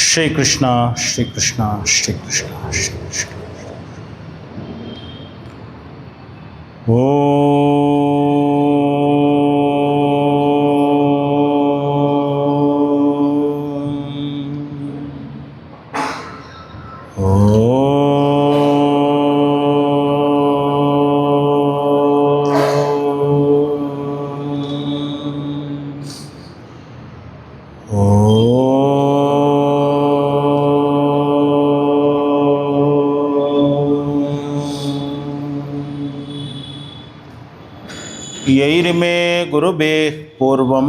ಶ್ರೀ ಕೃಷ್ಣ ಶ್ರೀ ಕೃಷ್ಣ ಶ್ರೀ ಕೃಷ್ಣ ಶ್ರೀ ಕೃಷ್ಣ. ಯೈರ್ಮೇ ಗುರುಭೇ ಪೂರ್ವಂ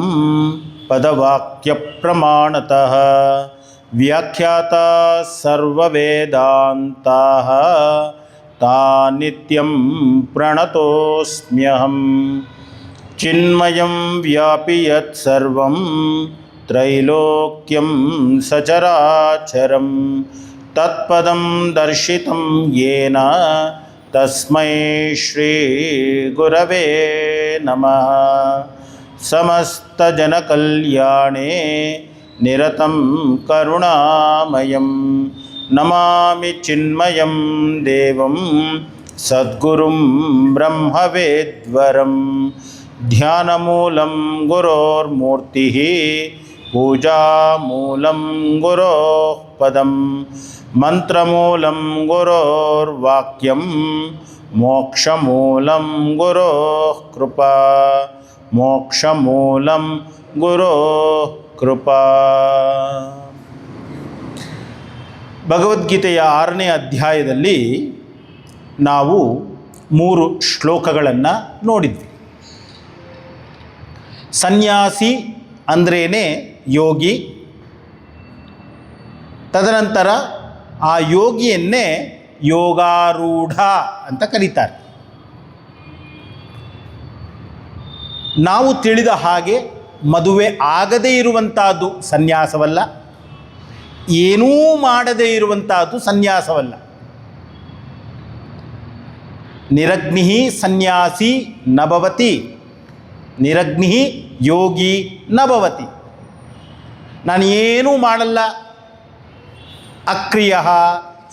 ಪದವಾಕ್ಯಪ್ರಮಾಣತಃ ವ್ಯಾಖ್ಯಾತ ಸರ್ವವೇದಾಂತಾಃ ತಾನಿತ್ಯಂ ಪ್ರಣತೋಸ್ಮ್ಯಹಂ. ಚಿನ್ಮಯಂ ವ್ಯಾಪಿ ಯತ್ ಸರ್ವಂ ತ್ರೈಲೋಕ್ಯಂ ಸಚರಾಚರಂ ತತ್ಪದಂ ದರ್ಶಿತಂ ಯೇನ ತಸ್ಮೈ ಶ್ರೀ ಗುರವೇ ನಮಃ. ಸಮಸ್ತಜನಕಲ್ಯಾಣೇ ನಿರತಂ ಕರುಣಾಮಯಂ ನಮಾಮಿ ಚಿನ್ಮಯಂ ದೇವಂ ಸದ್ಗುರುಂ ಬ್ರಹ್ಮವೇದ್ವರಂ. ಧ್ಯಾನಮೂಲಂ ಗುರೋರ್ಮೂರ್ತಿಃ ಪೂಜಾಮೂಲಂ ಗುರೋಃ ಪದಂ ಮಂತ್ರಮೂಲಂ ಗುರೋರ್ವಾಕ್ಯಂ ಮೋಕ್ಷಮೂಲಂ ಗುರೋಃ ಕೃಪಾ. ಮೋಕ್ಷಮೂಲಂ ಗುರೋಃ ಕೃಪಾ. ಭಗವದ್ಗೀತೆಯ 6ನೇ ಅಧ್ಯಾಯದಲ್ಲಿ ನಾವು 3 ಶ್ಲೋಕಗಳನ್ನು ನೋಡಿದ್ವಿ. ಸನ್ಯಾಸಿ ಅಂದ್ರೇ ಯೋಗಿ. ತದನಂತರ ಆ ಯೋಗಿಯನ್ನೇ ಯೋಗಾರೂಢ ಅಂತ ಕರೀತಾರೆ. ನಾವು ತಿಳಿದ ಹಾಗೆ ಮದುವೆ ಆಗದೇ ಇರುವಂತಹದ್ದು ಸನ್ಯಾಸವಲ್ಲ, ಏನೂ ಮಾಡದೇ ಇರುವಂತಹದ್ದು ಸನ್ಯಾಸವಲ್ಲ. ನಿರಗ್ನಿ ಸನ್ಯಾಸಿ ನಭವತಿ, ನಿರಗ್ನಿ ಯೋಗಿ ನಭವತಿ. ನಾನು ಏನೂ ಮಾಡಲ್ಲ, ಅಕ್ರಿಯ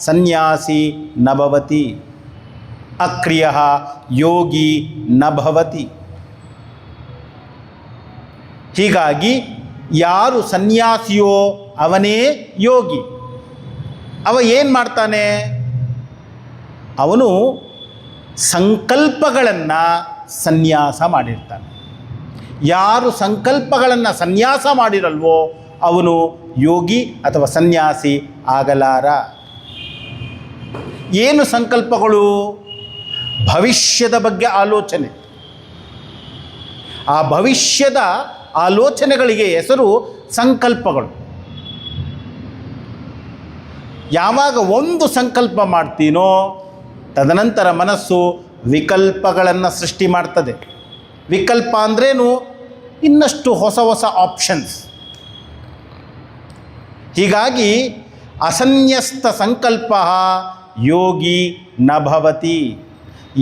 ಸನ್ಯಾಸಿ ನಭವತಿ, ಅಕ್ರಿಯ ಯೋಗಿ ನಭವತಿ. ಹೀಗಾಗಿ ಯಾರು ಸನ್ಯಾಸಿಯೋ ಅವನೇ ಯೋಗಿ. ಅವ ಏನು ಮಾಡ್ತಾನೆ? ಅವನು ಸಂಕಲ್ಪಗಳನ್ನು ಸನ್ಯಾಸ ಮಾಡಿರ್ತಾನೆ. ಯಾರು ಸಂಕಲ್ಪಗಳನ್ನು ಸನ್ಯಾಸ ಮಾಡಿರಲ್ವೋ ಅವನು ಯೋಗಿ ಅಥವಾ ಸನ್ಯಾಸಿ ಆಗಲಾರ. ಏನು ಸಂಕಲ್ಪಗಳು? ಭವಿಷ್ಯದ ಬಗ್ಗೆ ಆಲೋಚನೆ. ಆ ಭವಿಷ್ಯದ ಆಲೋಚನೆಗಳಿಗೆ ಹೆಸರು ಸಂಕಲ್ಪಗಳು. ಯಾವಾಗ ಒಂದು ಸಂಕಲ್ಪ ಮಾಡ್ತೀನೋ ತದನಂತರ ಮನಸ್ಸು ವಿಕಲ್ಪಗಳನ್ನು ಸೃಷ್ಟಿ ಮಾಡ್ತದೆ. ವಿಕಲ್ಪ ಅಂದ್ರೇನು? ಇನ್ನಷ್ಟು ಹೊಸ ಹೊಸ ಆಪ್ಷನ್ಸ್. ಹೀಗಾಗಿ ಅಸನ್ಯಸ್ತ ಸಂಕಲ್ಪ ಯೋಗಿ ನಭವತಿ.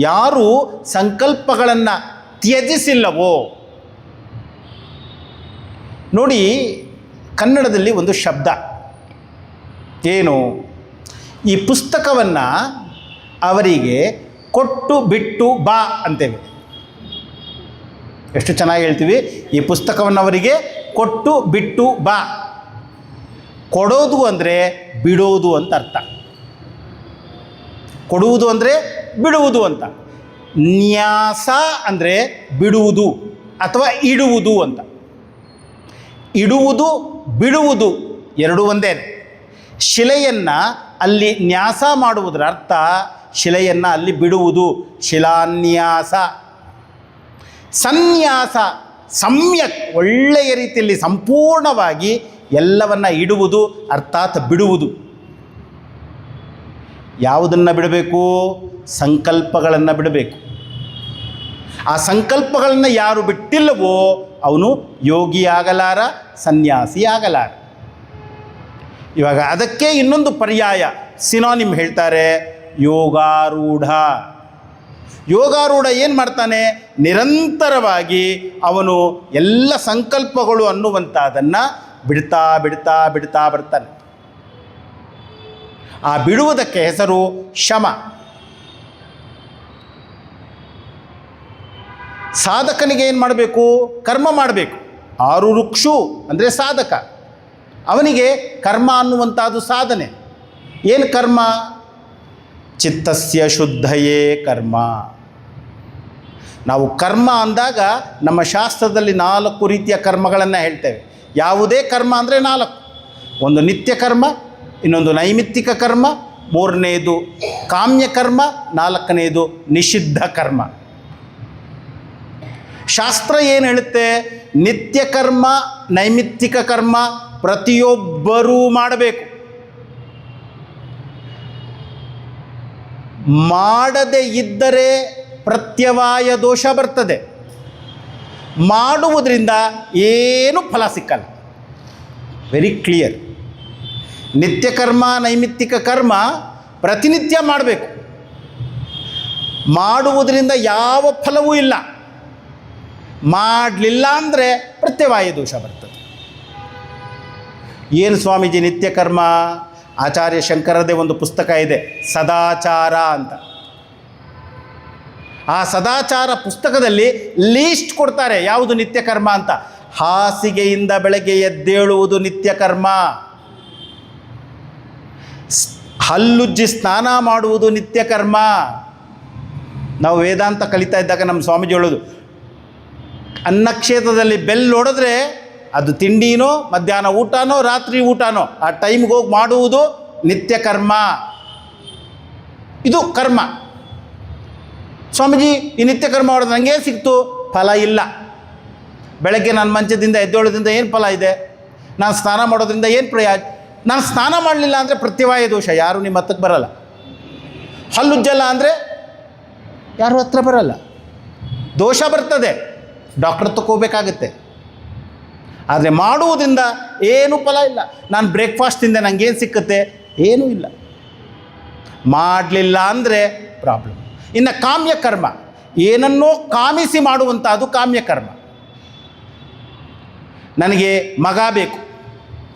ಯಾರು ಸಂಕಲ್ಪಗಳನ್ನು ತ್ಯಜಿಸಿಲ್ಲವೋ, ನೋಡಿ ಕನ್ನಡದಲ್ಲಿ ಒಂದು ಶಬ್ದ ಏನು? ಈ ಪುಸ್ತಕವನ್ನು ಅವರಿಗೆ ಕೊಟ್ಟು ಬಿಟ್ಟು ಬಾ ಅಂತೇವೆ. ಎಷ್ಟು ಚೆನ್ನಾಗಿ ಹೇಳ್ತೀವಿ. ಈ ಪುಸ್ತಕವನ್ನು ಅವರಿಗೆ ಕೊಟ್ಟು ಬಿಟ್ಟು ಬಾ. ಕೊಡೋದು ಅಂದರೆ ಬಿಡೋದು ಅಂತ ಅರ್ಥ. ಕೊಡುವುದು ಅಂದರೆ ಬಿಡುವುದು ಅಂತ. ನ್ಯಾಸ ಅಂದರೆ ಬಿಡುವುದು ಅಥವಾ ಇಡುವುದು ಅಂತ. ಇಡುವುದು ಬಿಡುವುದು ಎರಡೂ ಒಂದೇ. ಶಿಲೆಯನ್ನು ಅಲ್ಲಿ ನ್ಯಾಸ ಮಾಡುವುದರ ಅರ್ಥ ಶಿಲೆಯನ್ನು ಅಲ್ಲಿ ಬಿಡುವುದು, ಶಿಲಾನ್ಯಾಸ. ಸನ್ಯಾಸ ಸಮ್ಯಕ್, ಒಳ್ಳೆಯ ರೀತಿಯಲ್ಲಿ ಸಂಪೂರ್ಣವಾಗಿ ಎಲ್ಲವನ್ನು ಇಡುವುದು ಅರ್ಥಾತ್ ಬಿಡುವುದು. ಯಾವುದನ್ನು ಬಿಡಬೇಕು? ಸಂಕಲ್ಪಗಳನ್ನು ಬಿಡಬೇಕು. ಆ ಸಂಕಲ್ಪಗಳನ್ನು ಯಾರು ಬಿಟ್ಟಿಲ್ಲವೋ ಅವನು ಯೋಗಿ ಆಗಲಾರ, ಸನ್ಯಾಸಿ ಆಗಲಾರ. ಇವಾಗ ಅದಕ್ಕೆ ಇನ್ನೊಂದು ಪರ್ಯಾಯ ಸಿನಾನಿಮ್ ಹೇಳ್ತಾರೆ, ಯೋಗಾರೂಢ. ಯೋಗಾರೂಢ ಏನು ಮಾಡ್ತಾನೆ? ನಿರಂತರವಾಗಿ ಅವನು ಎಲ್ಲ ಸಂಕಲ್ಪಗಳು ಅನ್ನುವಂಥದ್ದನ್ನು ಬಿಡ್ತಾ ಬಿಡ್ತಾ ಬಿಡ್ತಾ ಬರ್ತಾನೆ. ಆ ಬಿಡುವುದಕ್ಕೆ ಹೆಸರು ಶಮ. ಸಾಧಕನಿಗೆ ಏನು ಮಾಡಬೇಕು? ಕರ್ಮ ಮಾಡಬೇಕು. ಆರುರುಕ್ಷು ಅಂದರೆ ಸಾಧಕ, ಅವನಿಗೆ ಕರ್ಮ ಅನ್ನುವಂಥದ್ದು ಸಾಧನೆ. ಏನು ಕರ್ಮ? ಚಿತ್ತಸ್ಯ ಶುದ್ಧಯೇ ಕರ್ಮ. ನಾವು ಕರ್ಮ ಅಂದಾಗ ನಮ್ಮ ಶಾಸ್ತ್ರದಲ್ಲಿ 4 ರೀತಿಯ ಕರ್ಮಗಳನ್ನು ಹೇಳ್ತೇವೆ. ಯಾವುದೇ ಕರ್ಮ ಅಂದರೆ 4. ಒಂದು ನಿತ್ಯ ಕರ್ಮ, ಇನ್ನೊಂದು ನೈಮಿತ್ತಿಕ ಕರ್ಮ, 3ನೇದು ಕಾಮ್ಯ ಕರ್ಮ, 4ನೇದು ನಿಷಿದ್ಧ ಕರ್ಮ. ಶಾಸ್ತ್ರ ಏನು ಹೇಳುತ್ತೆ? ನಿತ್ಯ ಕರ್ಮ, ನೈಮಿತ್ತಿಕ ಕರ್ಮ ಪ್ರತಿಯೊಬ್ಬರೂ ಮಾಡಬೇಕು. ಮಾಡದೇ ಇದ್ದರೆ ಪ್ರತ್ಯವಾಯ ದೋಷ ಬರ್ತದೆ. ಮಾಡುವುದರಿಂದ ಏನು ಫಲ ಸಿಕ್ಕಲ್ಲ. Very clear. ನಿತ್ಯ ಕರ್ಮ, ನೈಮಿತ್ತಿಕ ಕರ್ಮ ಪ್ರತಿನಿತ್ಯ ಮಾಡಬೇಕು. ಮಾಡುವುದರಿಂದ ಯಾವ ಫಲವೂ ಇಲ್ಲ. ಮಾಡಲಿಲ್ಲ ಅಂದರೆ ಪ್ರತ್ಯವಾಯ ದೋಷ ಬರ್ತದೆ. ಏನು ಸ್ವಾಮೀಜಿ ನಿತ್ಯ ಕರ್ಮ? ಆಚಾರ್ಯ ಶಂಕರದೇ ಒಂದು ಪುಸ್ತಕ ಇದೆ, ಸದಾಚಾರ ಅಂತ. ಆ ಸದಾಚಾರ ಪುಸ್ತಕದಲ್ಲಿ ಲೀಸ್ಟ್ ಕೊಡ್ತಾರೆ ಯಾವುದು ನಿತ್ಯ ಕರ್ಮ ಅಂತ. ಹಾಸಿಗೆಯಿಂದ ಬೆಳಗ್ಗೆ ಎದ್ದೇಳುವುದು ನಿತ್ಯ ಕರ್ಮ, ಹಲ್ಲುಜ್ಜಿ ಸ್ನಾನ ಮಾಡುವುದು ನಿತ್ಯ ಕರ್ಮ. ನಾವು ವೇದಾಂತ ಕಲಿತಾ ಇದ್ದಾಗ ನಮ್ಮ ಸ್ವಾಮೀಜಿ ಹೇಳೋದು, ಅನ್ನಕ್ಷೇತ್ರದಲ್ಲಿ ಬೆಲ್ ಹೊಡೆದ್ರೆ ಅದು ತಿಂಡಿನೋ, ಮಧ್ಯಾಹ್ನ ಊಟನೋ, ರಾತ್ರಿ ಊಟನೋ, ಆ ಟೈಮ್ಗೆ ಹೋಗಿ ಮಾಡುವುದು ನಿತ್ಯ ಕರ್ಮ. ಇದು ಕರ್ಮ. ಸ್ವಾಮೀಜಿ ಈ ನಿತ್ಯ ಕರ್ಮ ಮಾಡೋದು ನನಗೇನು ಸಿಕ್ತು? ಫಲ ಇಲ್ಲ. ಬೆಳಗ್ಗೆ ನಾನು ಮಂಚದಿಂದ ಎದ್ದೇಳೋದ್ರಿಂದ ಏನು ಫಲ ಇದೆ? ನಾನು ಸ್ನಾನ ಮಾಡೋದ್ರಿಂದ ಏನು ಪ್ರಯೋಜನ? ನಾನು ಸ್ನಾನ ಮಾಡಲಿಲ್ಲ ಅಂದರೆ ಪ್ರತ್ಯವಾಯ ದೋಷ, ಯಾರು ನಿಮ್ಮ ಹತ್ತಕ್ಕೆ ಬರಲ್ಲ. ಹಲ್ಲುಜ್ಜಲ್ಲ ಅಂದರೆ ಯಾರು ಹತ್ರ ಬರಲ್ಲ, ದೋಷ ಬರ್ತದೆ, ಡಾಕ್ಟರ್ ತಗೋಬೇಕಾಗತ್ತೆ. ಆದರೆ ಮಾಡುವುದರಿಂದ ಏನೂ ಫಲ ಇಲ್ಲ. ನಾನು ಬ್ರೇಕ್ಫಾಸ್ಟಿಂದ ನನಗೇನು ಸಿಕ್ಕುತ್ತೆ? ಏನೂ ಇಲ್ಲ. ಮಾಡಲಿಲ್ಲ ಅಂದರೆ ಪ್ರಾಬ್ಲಮ್. ಇನ್ನು ಕಾಮ್ಯ ಕರ್ಮ, ಏನನ್ನೋ ಕಾಮಿಸಿ ಮಾಡುವಂಥದ್ದು ಕಾಮ್ಯ ಕರ್ಮ. ನನಗೆ ಮಗ ಬೇಕು,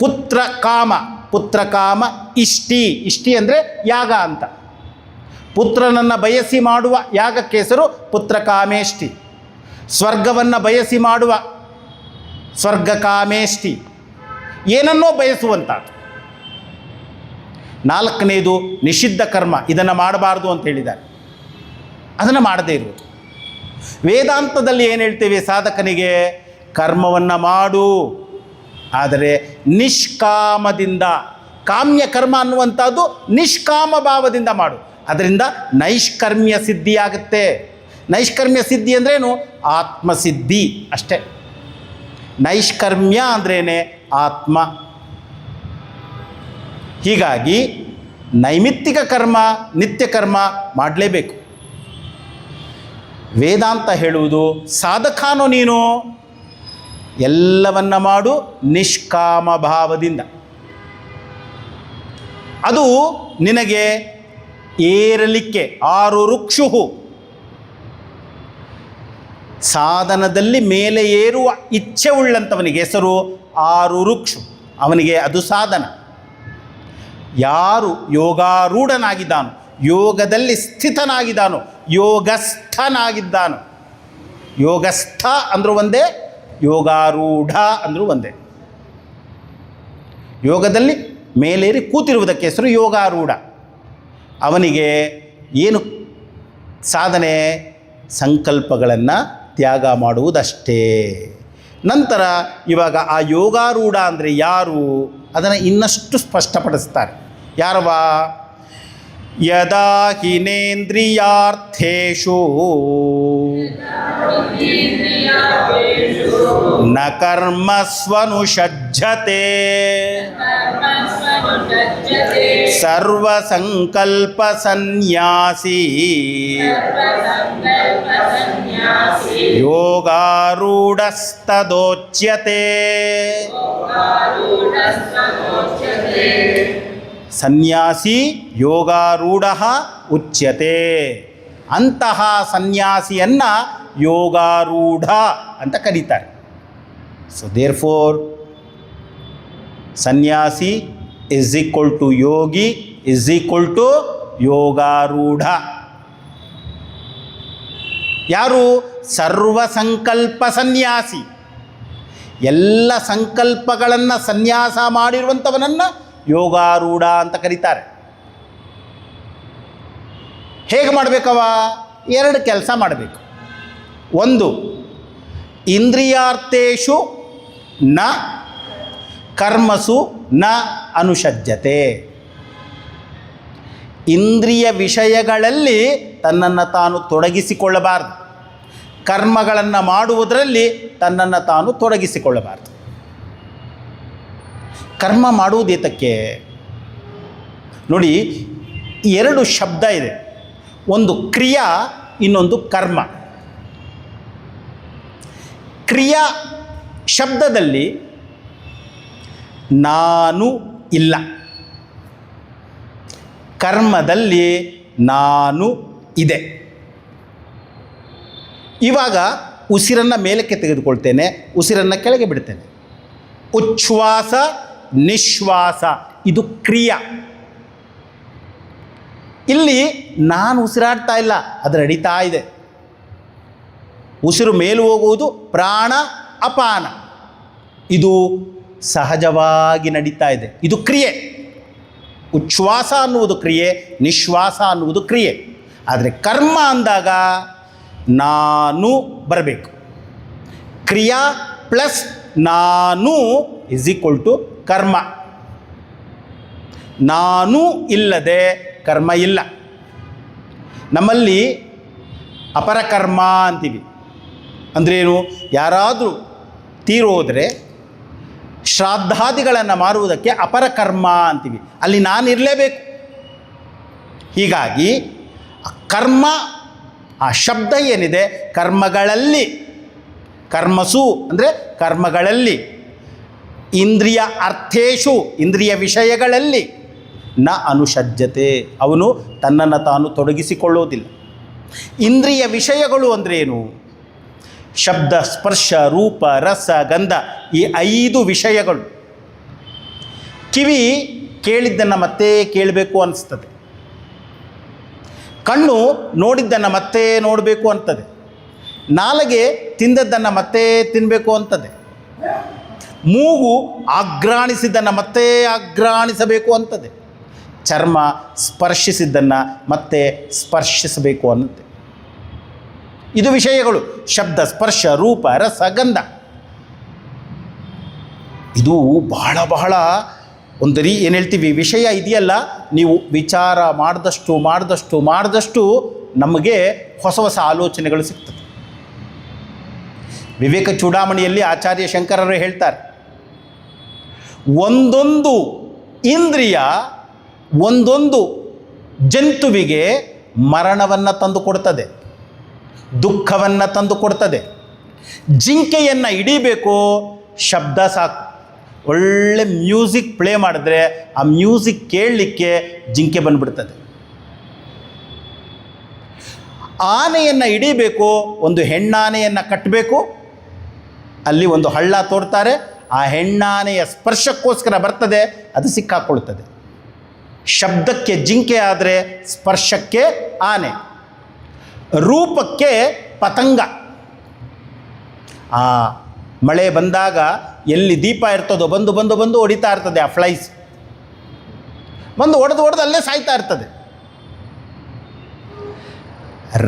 ಪುತ್ರ ಕಾಮ. ಪುತ್ರ ಕಾಮ ಇಷ್ಟಿ. ಇಷ್ಟಿ ಅಂದರೆ ಯಾಗ ಅಂತ. ಪುತ್ರನನ್ನು ಬಯಸಿ ಮಾಡುವ ಯಾಗಕ್ಕೆ ಹೆಸರು ಪುತ್ರ ಕಾಮೇಷ್ಟಿ. ಸ್ವರ್ಗವನ್ನು ಬಯಸಿ ಮಾಡುವ ಸ್ವರ್ಗ ಕಾಮೇಷ್ಟಿ. ಏನನ್ನೋ ಬಯಸುವಂಥದ್ದು. 4ನೇದು ನಿಷಿದ್ಧ ಕರ್ಮ. ಇದನ್ನು ಮಾಡಬಾರ್ದು ಅಂತ ಹೇಳಿದ್ದಾರೆ, ಅದನ್ನು ಮಾಡದೇ ಇರುವುದು. ವೇದಾಂತದಲ್ಲಿ ಏನು ಹೇಳ್ತೇವೆ? ಸಾಧಕನಿಗೆ ಕರ್ಮವನ್ನು ಮಾಡು, ಆದರೆ ನಿಷ್ಕಾಮದಿಂದ. ಕಾಮ್ಯ ಕರ್ಮ ಅನ್ನುವಂಥದ್ದು ನಿಷ್ಕಾಮ ಭಾವದಿಂದ ಮಾಡು. ಅದರಿಂದ ನೈಷ್ಕರ್ಮ್ಯ ಸಿದ್ಧಿಯಾಗುತ್ತೆ. ನೈಷ್ಕರ್ಮ್ಯ ಸಿದ್ಧಿ ಅಂದ್ರೇನು? ಆತ್ಮಸಿದ್ಧಿ ಅಷ್ಟೇ. ನೈಷ್ಕರ್ಮ್ಯ ಅಂದ್ರೇ ಆತ್ಮ. ಹೀಗಾಗಿ ನೈಮಿತ್ತಿಕ ಕರ್ಮ, ನಿತ್ಯ ಕರ್ಮ ಮಾಡಲೇಬೇಕು. ವೇದಾಂತ ಹೇಳುವುದು, ಸಾಧಕಾನೋ ನೀನು ಎಲ್ಲವನ್ನ ಮಾಡು ನಿಷ್ಕಾಮ ಭಾವದಿಂದ. ಅದು ನಿನಗೆ ಏರಲಿಕ್ಕೆ ಆರುರುಕ್ಷು. ಸಾಧನದಲ್ಲಿ ಮೇಲೆ ಏರುವ ಇಚ್ಛೆ ಉಳ್ಳಂಥವನಿಗೆ ಹೆಸರು ಆರುರುಕ್ಷು. ಅವನಿಗೆ ಅದು ಸಾಧನ. ಯಾರು ಯೋಗಾರೂಢನಾಗಿದ್ದಾನೋ, ಯೋಗದಲ್ಲಿ ಸ್ಥಿತನಾಗಿದ್ದಾನೋ, ಯೋಗಸ್ಥನಾಗಿದ್ದಾನೋ. ಯೋಗಸ್ಥ ಅಂದರೂ ಒಂದೇ, ಯೋಗಾರೂಢ ಅಂದರೂ ಒಂದೇ. ಯೋಗದಲ್ಲಿ ಮೇಲೇರಿ ಕೂತಿರುವುದಕ್ಕೆ ಹೆಸರು ಯೋಗಾರೂಢ. ಅವನಿಗೆ ಏನು ಸಾಧನೆ? ಸಂಕಲ್ಪಗಳನ್ನು ತ್ಯಾಗ ಮಾಡುವುದಷ್ಟೇ. ನಂತರ ಇವಾಗ ಆ ಯೋಗಾರೂಢ ಅಂದರೆ ಯಾರು? ಅದನ್ನು ಇನ್ನಷ್ಟು ಸ್ಪಷ್ಟಪಡಿಸ್ತಾರೆ. ಯಾರವ? ಯದಾ ಹಿನೇಂದ್ರಿಯಾರ್ಥೇಷು ನ ಕರ್ಮಸ್ವನುಷಜ್ಜತೆ ಸರ್ವಸಂಕಲ್ಪ ಸನ್ಯಾಸಿ ಯೋಗಾರೂಢಸ್ತದೋಚ್ಯತೆ. ಸನ್ಯಾಸಿ ಯೋಗಾರೂಢ ಉಚ್ಯತೆ. ಅಂತಹ ಸನ್ಯಾಸಿಯನ್ನು ಯೋಗಾರೂಢ ಅಂತ ಕರೀತಾರೆ. So therefore sannyasi is equal to yogi is equal to yogarudha. ಯಾರು? ಸರ್ವಸಂಕಲ್ಪ ಸನ್ಯಾಸಿ. ಎಲ್ಲ ಸಂಕಲ್ಪಗಳನ್ನು ಸನ್ಯಾಸ ಮಾಡಿರುವಂಥವನನ್ನು ಯೋಗಾರೂಢ ಅಂತ ಕರೀತಾರೆ. ಹೇಗೆ ಮಾಡಬೇಕವ? 2 ಕೆಲಸ ಮಾಡಬೇಕು. ಒಂದು, ಇಂದ್ರಿಯಾರ್ಥೇಷು ನ ಕರ್ಮಸು ನ ಅನುಷಜ್ಯತೆ. ಇಂದ್ರಿಯ ವಿಷಯಗಳಲ್ಲಿ ತನ್ನನ್ನು ತಾನು ತೊಡಗಿಸಿಕೊಳ್ಳಬಾರದು. ಕರ್ಮಗಳನ್ನು ಮಾಡುವುದರಲ್ಲಿ ತನ್ನನ್ನು ತಾನು ತೊಡಗಿಸಿಕೊಳ್ಳಬಾರದು. ಕರ್ಮ ಮಾಡುವುದೇತಕ್ಕೆ? ನೋಡಿ, 2 ಶಬ್ದ ಇದೆ. ಒಂದು ಕ್ರಿಯಾ, ಇನ್ನೊಂದು ಕರ್ಮ. ಕ್ರಿಯಾ ಶಬ್ದದಲ್ಲಿ ನಾನು ಇಲ್ಲ, ಕರ್ಮದಲ್ಲಿ ನಾನು ಇದೆ. ಇವಾಗ ಉಸಿರನ್ನು ಮೇಲಕ್ಕೆ ತೆಗೆದುಕೊಳ್ತೇನೆ, ಉಸಿರನ್ನು ಕೆಳಗೆ ಬಿಡ್ತೇನೆ. ಉಚ್ಛ್ವಾಸ ನಿಶ್ವಾಸ ಇದು ಕ್ರಿಯಾ. ಇಲ್ಲಿ ನಾನು ಉಸಿರಾಡ್ತಾ ಇಲ್ಲ, ಅದು ನಡೀತಾ ಇದೆ. ಉಸಿರು ಮೇಲು ಹೋಗುವುದು ಪ್ರಾಣ ಅಪಾನ, ಇದು ಸಹಜವಾಗಿ ನಡೀತಾ ಇದೆ. ಇದು ಕ್ರಿಯೆ. ಉಚ್ಛ್ವಾಸ ಅನ್ನುವುದು ಕ್ರಿಯೆ, ನಿಶ್ವಾಸ ಅನ್ನುವುದು ಕ್ರಿಯೆ. ಆದರೆ ಕರ್ಮ ಅಂದಾಗ ನಾನು ಬರಬೇಕು. ಕ್ರಿಯಾ ಪ್ಲಸ್ ನಾನು ಇಸ್ ಈಕ್ವಲ್ ಟು ಕರ್ಮ. ನಾನು ಇಲ್ಲದೆ ಕರ್ಮ ಇಲ್ಲ. ನಮ್ಮಲ್ಲಿ ಅಪರಕರ್ಮ ಅಂತೀವಿ. ಅಂದ್ರೇನು? ಯಾರಾದರೂ ತೀರೋದರೆ ಶ್ರಾದ್ದಾದಿಗಳನ್ನು ಮಾರುವುದಕ್ಕೆ ಅಪರಕರ್ಮ ಅಂತೀವಿ. ಅಲ್ಲಿ ನಾನು ಇರಲೇಬೇಕು. ಹೀಗಾಗಿ ಕರ್ಮ ಆ ಶಬ್ದ ಏನಿದೆ, ಕರ್ಮಗಳಲ್ಲಿ, ಕರ್ಮಸು ಅಂದರೆ ಕರ್ಮಗಳಲ್ಲಿ, ಇಂದ್ರಿಯ ಅರ್ಥೇಶು ಇಂದ್ರಿಯ ವಿಷಯಗಳಲ್ಲಿ ನ ಅನುಷಜ್ಯತೆ, ಅವನು ತನ್ನನ್ನು ತಾನು ತೊಡಗಿಸಿಕೊಳ್ಳೋದಿಲ್ಲ. ಇಂದ್ರಿಯ ವಿಷಯಗಳು ಅಂದರೆ ಏನು? ಶಬ್ದ ಸ್ಪರ್ಶ ರೂಪ ರಸ ಗಂಧ, ಈ 5 ವಿಷಯಗಳು. ಕಿವಿ ಕೇಳಿದ್ದನ್ನು ಮತ್ತೆ ಕೇಳಬೇಕು ಅನಿಸ್ತದೆ. ಕಣ್ಣು ನೋಡಿದ್ದನ್ನು ಮತ್ತೆ ನೋಡಬೇಕು ಅಂತದೆ. ನಾಲಿಗೆ ತಿಂದದ್ದನ್ನು ಮತ್ತೆ ತಿನ್ನಬೇಕು ಅಂತದೆ. ಮೂಗು ಆಘ್ರಾಣಿಸಿದ್ದನ್ನು ಮತ್ತೆ ಆಘ್ರಾಣಿಸಬೇಕು ಅಂತದೆ. ಚರ್ಮ ಸ್ಪರ್ಶಿಸಿದ್ದನ್ನು ಮತ್ತೆ ಸ್ಪರ್ಶಿಸಬೇಕು ಅನ್ನುತ್ತೆ. ಇದು ವಿಷಯಗಳು. ಶಬ್ದ ಸ್ಪರ್ಶ ರೂಪ ರಸ ಗಂಧ. ಇದು ಬಹಳ ಬಹಳ ಒಂದು ಏನು ಹೇಳ್ತೀವಿ, ವಿಷಯ ಇದೆಯಲ್ಲ, ನೀವು ವಿಚಾರ ಮಾಡಿದಷ್ಟು ನಮಗೆ ಹೊಸ ಹೊಸ ಆಲೋಚನೆಗಳು ಸಿಗ್ತದೆ. ವಿವೇಕ ಚೂಡಾಮಣಿಯಲ್ಲಿ ಆಚಾರ್ಯ ಶಂಕರರು ಹೇಳ್ತಾರೆ, ಒಂದೊಂದು ಇಂದ್ರಿಯ ಒಂದೊಂದು ಜಂತುವಿಗೆ ಮರಣವನ್ನು ತಂದು ಕೊಡ್ತದೆ, ದುಃಖವನ್ನು ತಂದು ಕೊಡ್ತದೆ. ಜಿಂಕೆಯನ್ನು ಹಿಡಿಬೇಕು, ಶಬ್ದ ಸಾಕು. ಒಳ್ಳೆ ಮ್ಯೂಸಿಕ್ ಪ್ಲೇ ಮಾಡಿದ್ರೆ ಆ ಮ್ಯೂಸಿಕ್ ಕೇಳಲಿಕ್ಕೆ ಜಿಂಕೆ ಬಂದುಬಿಡ್ತದೆ. ಆನೆಯನ್ನು ಹಿಡಿಬೇಕು, ಒಂದು ಹೆಣ್ಣಾನೆಯನ್ನು ಕಟ್ಟಬೇಕು, ಅಲ್ಲಿ ಒಂದು ಹಳ್ಳ ತೋಡ್ತಾರೆ, ಆ ಹೆಣ್ಣಾನೆಯ ಸ್ಪರ್ಶಕ್ಕೋಸ್ಕರ ಬರ್ತದೆ, ಅದು ಸಿಕ್ಕಾಕೊಳ್ತದೆ. ಶಬ್ದಕ್ಕೆ ಜಿಂಕೆ ಆದರೆ ಸ್ಪರ್ಶಕ್ಕೆ ಆನೆ, ರೂಪಕ್ಕೆ ಪತಂಗ. ಆ ಮಳೆ ಬಂದಾಗ ಎಲ್ಲಿ ದೀಪ ಇರ್ತದೋ ಬಂದು ಬಂದು ಬಂದು ಹೊಡಿತಾ ಇರ್ತದೆ. ಆ ಫ್ಲೈಸ್ ಬಂದು ಹೊಡೆದು ಅಲ್ಲೇ ಸಾಯ್ತಾ ಇರ್ತದೆ.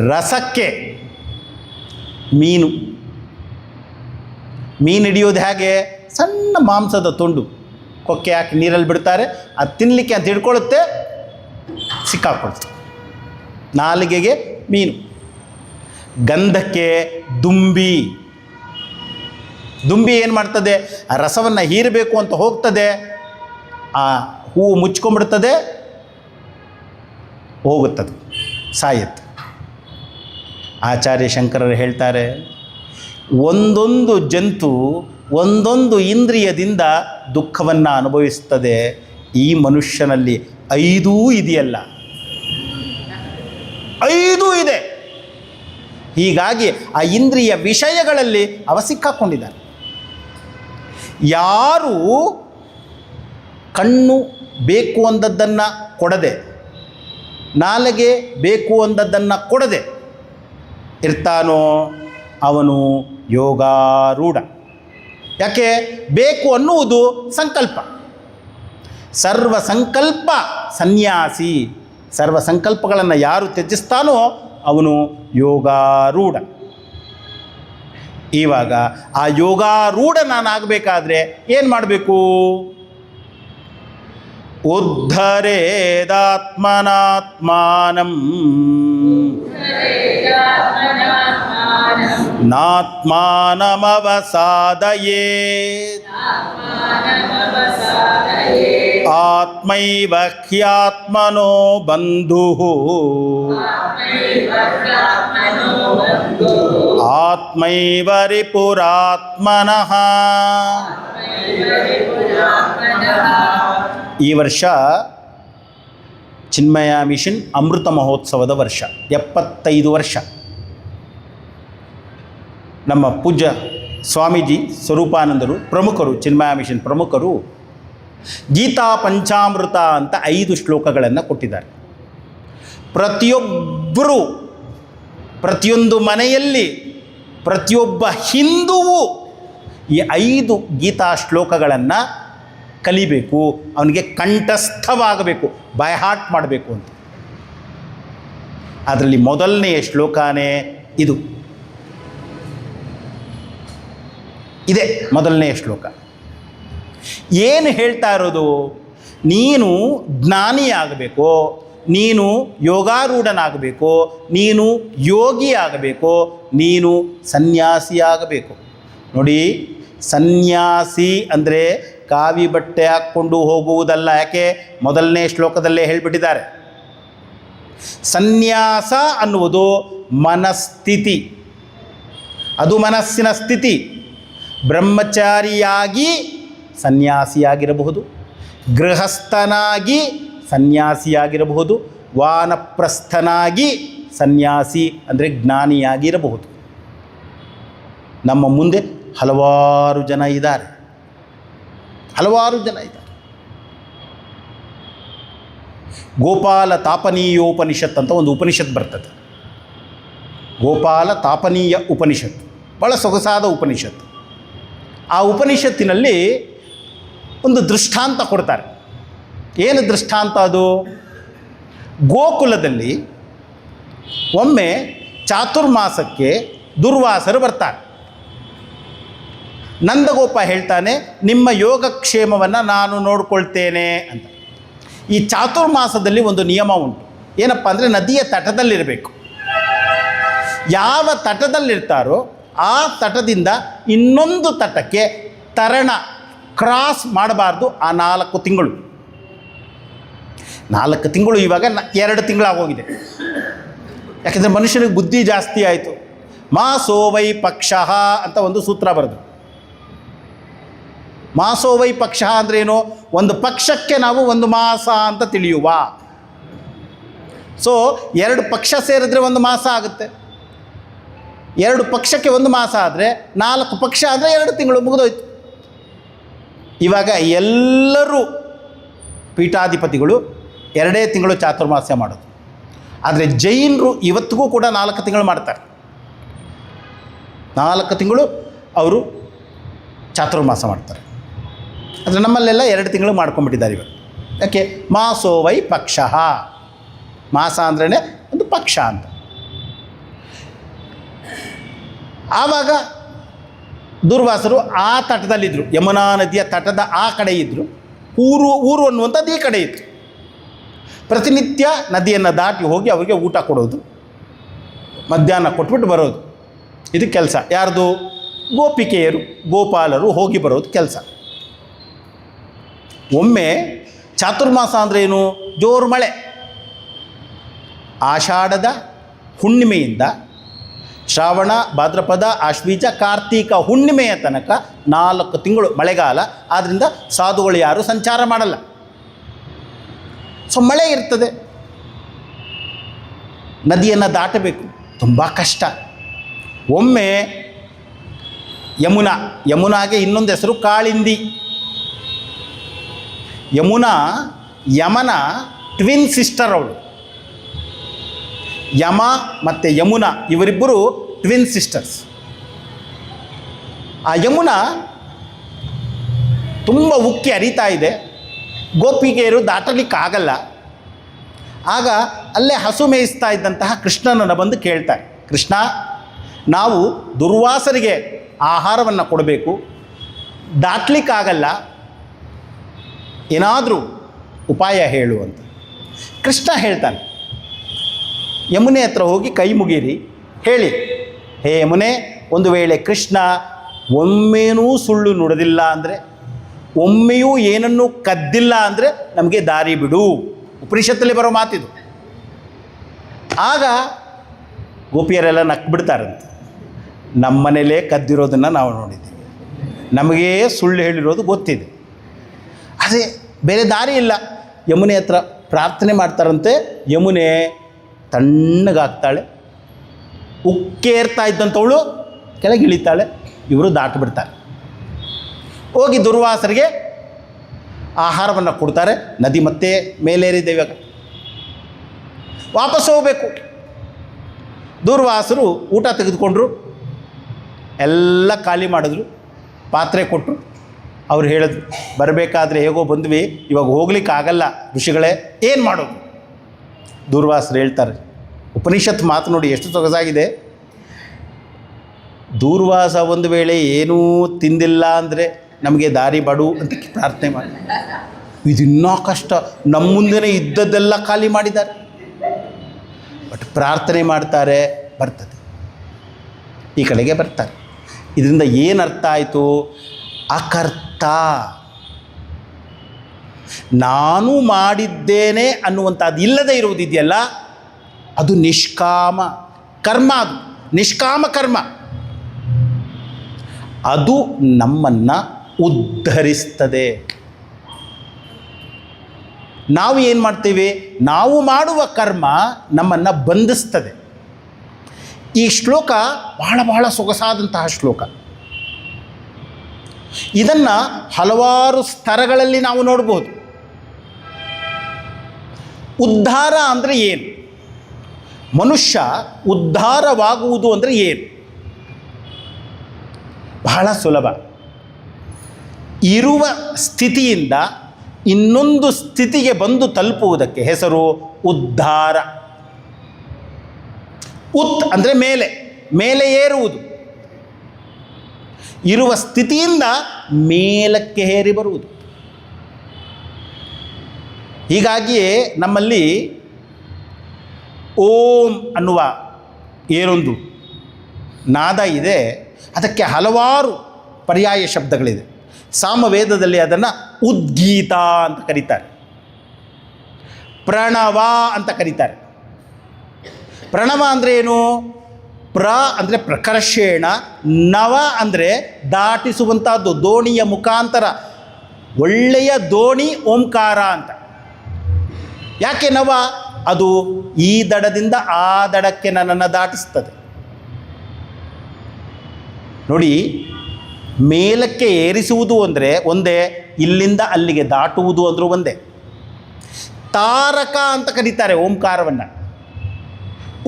ರಸಕ್ಕೆ ಮೀನು ಹಿಡಿಯೋದು ಹೇಗೆ? ಸಣ್ಣ ಮಾಂಸದ ತುಂಡು ಕೊಕ್ಕೆ ಹಾಕಿ ನೀರಲ್ಲಿ ಬಿಡ್ತಾರೆ, ಅದು ತಿನ್ನಲಿಕ್ಕೆ ಅಂತ ಹಿಡ್ಕೊಳ್ಳುತ್ತೆ, ಸಿಕ್ಕಾಕೊಳ್ತದೆ. ನಾಲಿಗೆಗೆ ಮೀನು. ಗಂಧಕ್ಕೆ ದುಂಬಿ ಏನು ಮಾಡ್ತದೆ? ಆ ರಸವನ್ನು ಹೀರಬೇಕು ಅಂತ ಹೋಗ್ತದೆ, ಆ ಹೂವು ಮುಚ್ಕೊಂಡ್ಬಿಡ್ತದೆ, ಹೋಗುತ್ತದೆ, ಸಾಯುತ್ತೆ. ಆಚಾರ್ಯ ಶಂಕರರು ಹೇಳ್ತಾರೆ, ಒಂದೊಂದು ಜಂತು ಒಂದೊಂದು ಇಂದ್ರಿಯದಿಂದ ದುಃಖವನ್ನು ಅನುಭವಿಸ್ತದೆ. ಈ ಮನುಷ್ಯನಲ್ಲಿ 5 ಇದೆಯಲ್ಲ, 5 ಇದೆ. ಹೀಗಾಗಿ ಆ ಇಂದ್ರಿಯ ವಿಷಯಗಳಲ್ಲಿ ಅವ ಸಿಕ್ಕಾಕೊಂಡಿದ್ದಾನೆ. ಯಾರು ಕಣ್ಣು ಬೇಕು ಅಂದದ್ದನ್ನು ಕೊಡದೆ, ನಾಲಿಗೆ ಬೇಕು ಅಂದದ್ದನ್ನು ಕೊಡದೆ ಇರ್ತಾನೋ ಅವನು ಯೋಗಾರೂಢ. ಯಾಕೆ? ಬೇಕು ಅನ್ನುವುದು ಸಂಕಲ್ಪ. ಸರ್ವ ಸಂಕಲ್ಪ ಸನ್ಯಾಸಿ. ಸರ್ವ ಸಂಕಲ್ಪಗಳನ್ನು ಯಾರು ತ್ಯಜಿಸ್ತಾನೋ ಅವನು ಯೋಗಾರೂಢ. ಇವಾಗ ಆ ಯೋಗಾರೂಢ ನಾನಾಗಬೇಕಾದ್ರೆ ಏನು ಮಾಡಬೇಕು? ಉದ್ಧರೇದಾತ್ಮನಾತ್ಮಾನಂ ನಾತ್ಮಾನಮವಸಾದಯೇತ್ ಆತ್ಮೈವ ಹ್ಯಾತ್ಮನೋ ಬಂಧುಃ ಆತ್ಮೈವ ರಿಪುರಾತ್ಮನಃ. ಈ ವರ್ಷ ಚಿನ್ಮಯ ಮಿಷನ್ ಅಮೃತ ಮಹೋತ್ಸವದ ವರ್ಷ, 75 ವರ್ಷ. ನಮ್ಮ ಪೂಜ್ಯ ಸ್ವಾಮೀಜಿ ಸ್ವರೂಪಾನಂದರು ಪ್ರಮುಖರು, ಚಿನ್ಮಯ ಮಿಷನ್ ಪ್ರಮುಖರು ಗೀತಾ ಪಂಚಾಮೃತ ಅಂತ 5 ಶ್ಲೋಕಗಳನ್ನು ಕೊಟ್ಟಿದ್ದಾರೆ. ಪ್ರತಿಯೊಬ್ಬರೂ, ಪ್ರತಿಯೊಂದು ಮನೆಯಲ್ಲಿ, ಪ್ರತಿಯೊಬ್ಬ ಹಿಂದುವು ಈ 5 ಗೀತಾ ಶ್ಲೋಕಗಳನ್ನು ಕಲಿಬೇಕು, ಅವನಿಗೆ ಕಂಠಸ್ಥವಾಗಬೇಕು, ಬೈ ಹಾರ್ಟ್ ಮಾಡಬೇಕು ಅಂತ. ಅದರಲ್ಲಿ ಮೊದಲನೆಯ ಶ್ಲೋಕನೇ ಇದು. ಇದೆ ಮೊದಲನೆಯ ಶ್ಲೋಕ. ಏನು ಹೇಳ್ತಾ ಇರೋದು? ನೀನು ಜ್ಞಾನಿಯಾಗಬೇಕು, ನೀನು ಯೋಗಾರೂಢನಾಗಬೇಕು, ನೀನು ಯೋಗಿ ಆಗಬೇಕು, ನೀನು ಸನ್ಯಾಸಿಯಾಗಬೇಕು. ನೋಡಿ, ಸನ್ಯಾಸಿ ಅಂದರೆ ಕಾವಿ ಬಟ್ಟೆ ಹಾಕ್ಕೊಂಡು ಹೋಗುವುದಲ್ಲ. ಯಾಕೆ? ಮೊದಲನೇ ಶ್ಲೋಕದಲ್ಲೇ ಹೇಳಿಬಿಟ್ಟಿದ್ದಾರೆ. ಸನ್ಯಾಸ ಅನ್ನುವುದು ಮನಸ್ಥಿತಿ, ಅದು ಮನಸ್ಸಿನ ಸ್ಥಿತಿ. ಬ್ರಹ್ಮಚಾರಿಯಾಗಿ ಸನ್ಯಾಸಿಯಾಗಿರಬಹುದು, ಗೃಹಸ್ಥನಾಗಿ ಸನ್ಯಾಸಿಯಾಗಿರಬಹುದು, ವಾನಪ್ರಸ್ಥನಾಗಿ ಸನ್ಯಾಸಿ ಅಂದರೆ ಜ್ಞಾನಿಯಾಗಿರಬಹುದು. ನಮ್ಮ ಮುಂದೆ ಹಲವಾರು ಜನ ಇದ್ದಾರೆ. ಗೋಪಾಲ ತಾಪನೀಯೋಪನಿಷತ್ ಅಂತ ಒಂದು ಉಪನಿಷತ್ ಬರ್ತದೆ. ಗೋಪಾಲ ತಾಪನೀಯ ಉಪನಿಷತ್ ಭಾಳ ಸೊಗಸಾದ ಉಪನಿಷತ್. ಆ ಉಪನಿಷತ್ತಿನಲ್ಲಿ ಒಂದು ದೃಷ್ಟಾಂತ ಕೊಡ್ತಾರೆ. ಏನು ದೃಷ್ಟಾಂತ ಅದು? ಗೋಕುಲದಲ್ಲಿ ಒಮ್ಮೆ ಚಾತುರ್ಮಾಸಕ್ಕೆ ದುರ್ವಾಸರು ಬರ್ತಾರೆ. ನಂದಗೋಪ ಹೇಳ್ತಾನೆ, ನಿಮ್ಮ ಯೋಗಕ್ಷೇಮವನ್ನು ನಾನು ನೋಡ್ಕೊಳ್ತೇನೆ ಅಂತ. ಈ ಚಾತುರ್ಮಾಸದಲ್ಲಿ ಒಂದು ನಿಯಮ ಉಂಟು. ಏನಪ್ಪ ಅಂದರೆ ನದಿಯ ತಟದಲ್ಲಿರಬೇಕು. ಯಾವ ತಟದಲ್ಲಿರ್ತಾರೋ ಆ ತಟದಿಂದ ಇನ್ನೊಂದು ತಟಕ್ಕೆ ತರಣ ಕ್ರಾಸ್ ಮಾಡಬಾರ್ದು. ಆ 4 ತಿಂಗಳು, 4 ತಿಂಗಳು ಇವಾಗ 2 ತಿಂಗಳಾಗೋಗಿದೆ. ಯಾಕೆಂದರೆ ಮನುಷ್ಯನಿಗೆ ಬುದ್ಧಿ ಜಾಸ್ತಿ ಆಯಿತು. ಮಾಸೋವೈ ಪಕ್ಷ ಅಂತ ಒಂದು ಸೂತ್ರ ಬರೆದು. ಮಾಸೋವೈ ಪಕ್ಷ ಅಂದ್ರೇನು? ಒಂದು ಪಕ್ಷಕ್ಕೆ ನಾವು 1 ಮಾಸ ಅಂತ ತಿಳಿಯುವ. ಸೊ 2 ಪಕ್ಷ ಸೇರಿದ್ರೆ 1 ಮಾಸ ಆಗುತ್ತೆ. 2 ಪಕ್ಷಕ್ಕೆ 1 ಮಾಸ ಆದರೆ 4 ಪಕ್ಷ ಅಂದರೆ 2 ತಿಂಗಳು ಮುಗಿದೋಯ್ತು. ಇವಾಗ ಎಲ್ಲರೂ ಪೀಠಾಧಿಪತಿಗಳು 2 ತಿಂಗಳು ಚಾತುರ್ಮಾಸ ಮಾಡೋದು. ಆದರೆ ಜೈನರು ಇವತ್ತಿಗೂ ಕೂಡ 4 ತಿಂಗಳು ಮಾಡ್ತಾರೆ. 4 ತಿಂಗಳು ಅವರು ಚಾತುರ್ಮಾಸ ಮಾಡ್ತಾರೆ. ಆದರೆ ನಮ್ಮಲ್ಲೆಲ್ಲ 2 ತಿಂಗಳು ಮಾಡ್ಕೊಂಡ್ಬಿಟ್ಟಿದ್ದಾರೆ ಇವಾಗ. ಯಾಕೆ? ಮಾಸೋವೈ ಪಕ್ಷ, ಮಾಸ ಅಂದ್ರೇ ಒಂದು ಪಕ್ಷ ಅಂತ. ಆವಾಗ ದುರ್ವಾಸರು ಆ ತಟದಲ್ಲಿದ್ದರು, ಯಮುನಾ ನದಿಯ ತಟದ ಆ ಕಡೆ ಇದ್ದರು. ಊರು ಅನ್ನುವಂಥದ್ದು ಈ ಕಡೆ ಇತ್ತು. ಪ್ರತಿನಿತ್ಯ ನದಿಯನ್ನು ದಾಟಿ ಹೋಗಿ ಅವರಿಗೆ ಊಟ ಕೊಡೋದು, ಮಧ್ಯಾಹ್ನ ಕೊಟ್ಬಿಟ್ಟು ಬರೋದು. ಇದು ಕೆಲಸ ಯಾರ್ದು? ಗೋಪಿಕೆಯರು, ಗೋಪಾಲರು ಹೋಗಿ ಬರೋದು ಕೆಲಸ. ಒಮ್ಮೆ ಚಾತುರ್ಮಾಸ ಅಂದ್ರೇನು? ಜೋರು ಮಳೆ. ಆಷಾಢದ ಹುಣ್ಣಿಮೆಯಿಂದ ಶ್ರಾವಣ, ಭಾದ್ರಪದ, ಆಶ್ವೀಜ, ಕಾರ್ತೀಕ ಹುಣ್ಣಿಮೆಯ ತನಕ 4 ತಿಂಗಳು ಮಳೆಗಾಲ. ಆದ್ದರಿಂದ ಸಾಧುಗಳು ಯಾರು ಸಂಚಾರ ಮಾಡಲ್ಲ. ಸೊ ಮಳೆ ಇರ್ತದೆ, ನದಿಯನ್ನು ದಾಟಬೇಕು, ತುಂಬ ಕಷ್ಟ. ಒಮ್ಮೆ ಯಮುನಾಗೆ ಇನ್ನೊಂದು ಹೆಸರು ಕಾಳಿಂದಿ. ಯಮನ ಟ್ವಿನ್ ಸಿಸ್ಟರ್ ಅವಳು. ಯಮ ಮತ್ತು ಯಮುನಾ ಇವರಿಬ್ಬರು ಟ್ವಿನ್ ಸಿಸ್ಟರ್ಸ್. ಆ ಯಮುನಾ ತುಂಬ ಉಕ್ಕಿ ಹರಿತಾ ಇದೆ, ಗೋಪಿಗೆಯರು ದಾಟಲಿಕ್ಕಾಗಲ್ಲ. ಆಗ ಅಲ್ಲೇ ಹಸು ಮೇಯಿಸ್ತಾ ಇದ್ದಂತಹ ಕೃಷ್ಣನನ್ನು ಬಂದು ಕೇಳ್ತಾರೆ, ಕೃಷ್ಣ, ನಾವು ದುರ್ವಾಸರಿಗೆ ಆಹಾರವನ್ನು ಕೊಡಬೇಕು, ದಾಟಲಿಕ್ಕಾಗಲ್ಲ, ಏನಾದರೂ ಉಪಾಯ ಹೇಳು ಅಂತ. ಕೃಷ್ಣ ಹೇಳ್ತಾನೆ, ಯಮುನೆ ಹತ್ರ ಹೋಗಿ ಕೈ ಮುಗೀರಿ, ಹೇಳಿ, ಹೇ ಯಮುನೆ, ಒಂದು ವೇಳೆ ಕೃಷ್ಣ ಒಮ್ಮೆನೂ ಸುಳ್ಳು ನುಡಿದಿಲ್ಲ ಅಂದರೆ, ಒಮ್ಮೆಯೂ ಏನನ್ನೂ ಕದ್ದಿಲ್ಲ ಅಂದರೆ ನಮಗೆ ದಾರಿ ಬಿಡು. ಉಪನಿಷತ್ತಲ್ಲಿ ಬರೋ ಮಾತಿದು. ಆಗ ಗೋಪಿಯರೆಲ್ಲ ನಕ್ಬಿಡ್ತಾರಂತೆ, ನಮ್ಮನೇಲೇ ಕದ್ದಿರೋದನ್ನು ನಾವು ನೋಡಿದ್ದೀವಿ, ನಮಗೇ ಸುಳ್ಳು ಹೇಳಿರೋದು ಗೊತ್ತಿದೆ, ಅದೇ ಬೇರೆ ದಾರಿ ಇಲ್ಲ. ಯಮುನೆ ಹತ್ರ ಪ್ರಾರ್ಥನೆ ಮಾಡ್ತಾರಂತೆ. ಯಮುನೆ ತಣ್ಣಗಾಗ್ತಾಳೆ, ಉಕ್ಕೇರ್ತಾ ಇದ್ದಂಥವಳು ಕೆಳಗೆ ಇಳಿತಾಳೆ, ಇವರು ದಾಟಿಬಿಡ್ತಾರೆ. ಹೋಗಿ ದುರ್ವಾಸರಿಗೆ ಆಹಾರವನ್ನು ಕೊಡ್ತಾರೆ. ನದಿ ಮತ್ತೆ ಮೇಲೇರಿದೆ. ಇವಾಗ ವಾಪಸ್ ಹೋಗಬೇಕು. ದುರ್ವಾಸರು ಊಟ ತೆಗೆದುಕೊಂಡ್ರು, ಎಲ್ಲ ಖಾಲಿ ಮಾಡಿದ್ರು, ಪಾತ್ರೆ ಕೊಟ್ಟರು. ಅವ್ರು ಹೇಳಿದ್ರು, ಬರಬೇಕಾದ್ರೆ ಹೇಗೋ ಬಂದ್ವಿ, ಇವಾಗ ಹೋಗ್ಲಿಕ್ಕಾಗಲ್ಲ ಋಷಿಗಳೇ, ಏನು ಮಾಡೋದು? ದುರ್ವಾಸರು ಹೇಳ್ತಾರೆ, ಉಪನಿಷತ್ ಮಾತು ನೋಡಿ ಎಷ್ಟು ಸೊಗಸಾಗಿದೆ. ದೂರ್ವಾಸ ಒಂದು ವೇಳೆ ಏನೂ ತಿಂದಿಲ್ಲ ಅಂದರೆ ನಮಗೆ ದಾರಿ ಬಡು ಅಂತ ಪ್ರಾರ್ಥನೆ ಮಾಡಿ, ಇದಿನ್ನೂ ಕಷ್ಟ, ನಮ್ಮ ಮುಂದೆನೇ ಇದ್ದದ್ದೆಲ್ಲ ಖಾಲಿ ಮಾಡಿದ್ದಾರೆ. ಬಟ್ ಪ್ರಾರ್ಥನೆ ಮಾಡ್ತಾರೆ, ಬರ್ತದೆ, ಈ ಕಡೆಗೆ ಬರ್ತಾರೆ. ಇದರಿಂದ ಏನು ಅರ್ಥ ಆಯಿತು? ಅಕರ್ತ, ನಾನು ಮಾಡಿದ್ದೇನೆ ಅನ್ನುವಂಥದ್ದು ಇಲ್ಲದೆ ಇರುವುದಿದೆಯಲ್ಲ, ಅದು ನಿಷ್ಕಾಮ ಕರ್ಮ. ಅದು ನಿಷ್ಕಾಮ ಕರ್ಮ, ಅದು ನಮ್ಮನ್ನು ಉದ್ಧರಿಸ್ತದೆ. ನಾವು ಏನು ಮಾಡ್ತೀವಿ? ನಾವು ಮಾಡುವ ಕರ್ಮ ನಮ್ಮನ್ನು ಬಂಧಿಸ್ತದೆ. ಈ ಶ್ಲೋಕ ಬಹಳ ಬಹಳ ಸೊಗಸಾದಂತಹ ಶ್ಲೋಕ. ಇದನ್ನು ಹಲವಾರು ಸ್ತರಗಳಲ್ಲಿ ನಾವು ನೋಡ್ಬೋದು. ಉದ್ಧಾರ ಅಂದರೆ ಏನು? ಮನುಷ್ಯ ಉದ್ಧಾರವಾಗುವುದು ಅಂದರೆ ಏನು? ಬಹಳ ಸುಲಭ. ಇರುವ ಸ್ಥಿತಿಯಿಂದ ಇನ್ನೊಂದು ಸ್ಥಿತಿಗೆ ಬಂದು ತಲುಪುವುದಕ್ಕೆ ಹೆಸರು ಉದ್ಧಾರ. ಉತ್ ಅಂದರೆ ಮೇಲೆ, ಮೇಲೆ ಏರುವುದು. ಇರುವ ಸ್ಥಿತಿಯಿಂದ ಮೇಲಕ್ಕೆ ಏರಿ ಬರುವುದು. ಹೀಗಾಗಿಯೇ ನಮ್ಮಲ್ಲಿ ಓಂ ಅನ್ನುವ ಏನೊಂದು ನಾದ ಇದೆ, ಅದಕ್ಕೆ ಹಲವಾರು ಪರ್ಯಾಯ ಶಬ್ದಗಳಿದೆ. ಸಾಮವೇದದಲ್ಲಿ ಅದನ್ನು ಉದ್ಗೀತ ಅಂತ ಕರೀತಾರೆ, ಪ್ರಣವ ಅಂತ ಕರೀತಾರೆ. ಪ್ರಣವ ಅಂದರೆ ಏನು? ಪ್ರ ಅಂದರೆ ಪ್ರಕರ್ಷೇಣ, ನವ ಅಂದರೆ ದಾಟಿಸುವಂಥದ್ದು, ದೋಣಿಯ ಮುಖಾಂತರ. ಒಳ್ಳೆಯ ದೋಣಿ ಓಂಕಾರ ಅಂತ. ಯಾಕೆ ನವ? ಅದು ಈ ದಡದಿಂದ ಆ ದಡಕ್ಕೆ ನನ್ನನ್ನು ದಾಟಿಸ್ತದೆ. ನೋಡಿ, ಮೇಲಕ್ಕೆ ಏರಿಸುವುದು ಅಂದರೆ ಒಂದೇ, ಇಲ್ಲಿಂದ ಅಲ್ಲಿಗೆ ದಾಟುವುದು ಅಂದರೂ ಒಂದೇ. ತಾರಕ ಅಂತ ಕರೀತಾರೆ ಓಂಕಾರವನ್ನು.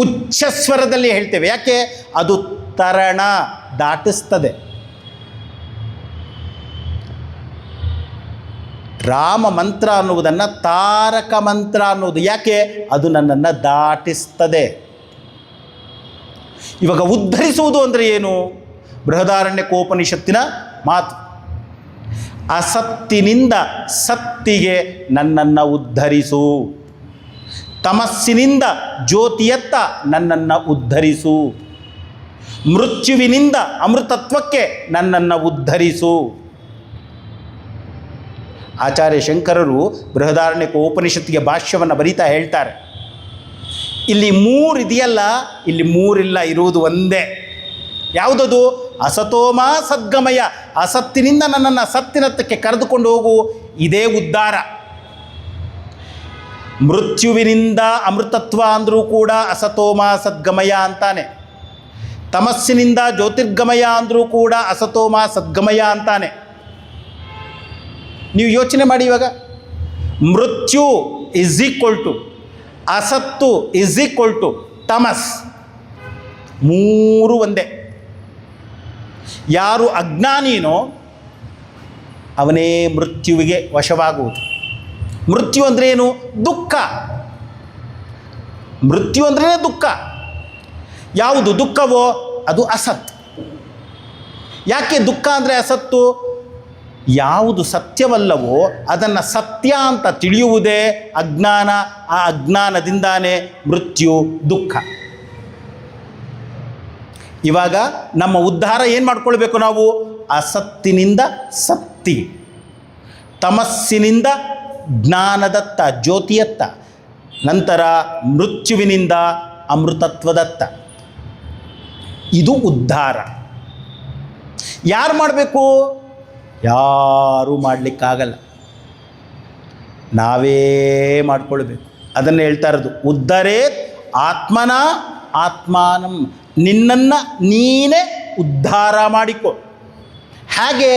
ಉಚ್ಚ ಸ್ವರದಲ್ಲಿ ಹೇಳ್ತೇವೆ. ಯಾಕೆ? ಅದು ತರಣ, ದಾಟಿಸ್ತದೆ. ರಾಮ ಮಂತ್ರ ಅನ್ನುವುದನ್ನು ತಾರಕ ಮಂತ್ರ ಅನ್ನುವುದು. ಯಾಕೆ? ಅದು ನನ್ನನ್ನು ದಾಟಿಸ್ತದೆ. ಇವಾಗ ಉದ್ಧರಿಸುವುದು ಅಂದರೆ ಏನು? ಬೃಹದಾರಣ್ಯಕೋಪನಿಷತ್ತಿನ ಮಾತು. ಅಸತ್ತಿನಿಂದ ಸತ್ತಿಗೆ ನನ್ನನ್ನು ಉದ್ಧರಿಸು, ತಮಸ್ಸಿನಿಂದ ಜ್ಯೋತಿಯತ್ತ ನನ್ನನ್ನು ಉದ್ಧರಿಸು, ಮೃತ್ಯುವಿನಿಂದ ಅಮೃತತ್ವಕ್ಕೆ ನನ್ನನ್ನು ಉದ್ಧರಿಸು. ಆಚಾರ್ಯ ಶಂಕರರು ಬೃಹದಾರಣ್ಯಕೋಪನಿಷತ್ತಿಗೆ ಭಾಷ್ಯವನ್ನು ಬರೀತಾ ಹೇಳ್ತಾರೆ, ಇಲ್ಲಿ ಮೂರು ಇದೆಯಲ್ಲ, ಇಲ್ಲಿ ಮೂರಿಲ್ಲ, ಇರುವುದು ಒಂದೇ. ಯಾವುದದು? ಅಸತೋಮ ಸದ್ಗಮಯ. ಅಸತ್ತಿನಿಂದ ನನ್ನನ್ನು ಸತ್ತಿನತ್ತಕ್ಕೆ ಕರೆದುಕೊಂಡು ಹೋಗು, ಇದೇ ಉದ್ಧಾರ. ಮೃತ್ಯುವಿನಿಂದ ಅಮೃತತ್ವ ಅಂದರೂ ಕೂಡ ಅಸತೋಮ ಸದ್ಗಮಯ ಅಂತಾನೆ. ತಮಸ್ಸಿನಿಂದ ಜ್ಯೋತಿರ್ಗಮಯ ಅಂದರೂ ಕೂಡ ಅಸತೋಮ ಸದ್ಗಮಯ ಅಂತಾನೆ. ನೀವು ಯೋಚನೆ ಮಾಡಿ, ಇವಾಗ ಮೃತ್ಯು ಇಸ್ ಈಕ್ವಲ್ ಟು ಅಸತ್ತು ಇಸ್ ಈಕ್ವಲ್ ಟು ತಮಸ್, ಮೂರು ಒಂದೇ. ಯಾರು ಅಜ್ಞಾನಿನೋ ಅವನೇ ಮೃತ್ಯುವಿಗೆ ವಶವಾಗುವುದು. ಮೃತ್ಯು ಅಂದರೆ ಏನು? ದುಃಖ. ಮೃತ್ಯು ಅಂದ್ರೇ ದುಃಖ. ಯಾವುದು ದುಃಖವೋ ಅದು ಅಸತ್. ಯಾಕೆ ದುಃಖ ಅಂದರೆ ಅಸತ್ತು? ಯಾವುದು ಸತ್ಯವಲ್ಲವೋ ಅದನ್ನು ಸತ್ಯ ಅಂತ ತಿಳಿಯುವುದೇ ಅಜ್ಞಾನ. ಆ ಅಜ್ಞಾನದಿಂದಾನೇ ಮೃತ್ಯು, ದುಃಖ. ಇವಾಗ ನಮ್ಮ ಉದ್ಧಾರ ಏನು ಮಾಡ್ಕೊಳ್ಬೇಕು ನಾವು? ಅಸತ್ತಿನಿಂದ ಸತ್ತಿ, ತಮಸ್ಸಿನಿಂದ ಜ್ಞಾನದತ್ತ, ಜ್ಯೋತಿಯತ್ತ, ನಂತರ ಮೃತ್ಯುವಿನಿಂದ ಅಮೃತತ್ವದತ್ತ. ಇದು ಉದ್ಧಾರ. ಯಾರು ಮಾಡಬೇಕು? ಯಾರೂ ಮಾಡಲಿಕ್ಕಾಗಲ್ಲ, ನಾವೇ ಮಾಡಿಕೊಳ್ಬೇಕು. ಅದನ್ನು ಹೇಳ್ತಾ ಇರೋದು ಉದ್ಧರೇತ್ ಆತ್ಮನ ಆತ್ಮಾನಂ. ನಿನ್ನನ್ನು ನೀನೇ ಉದ್ಧಾರ ಮಾಡಿಕೊ. ಹಾಗೆ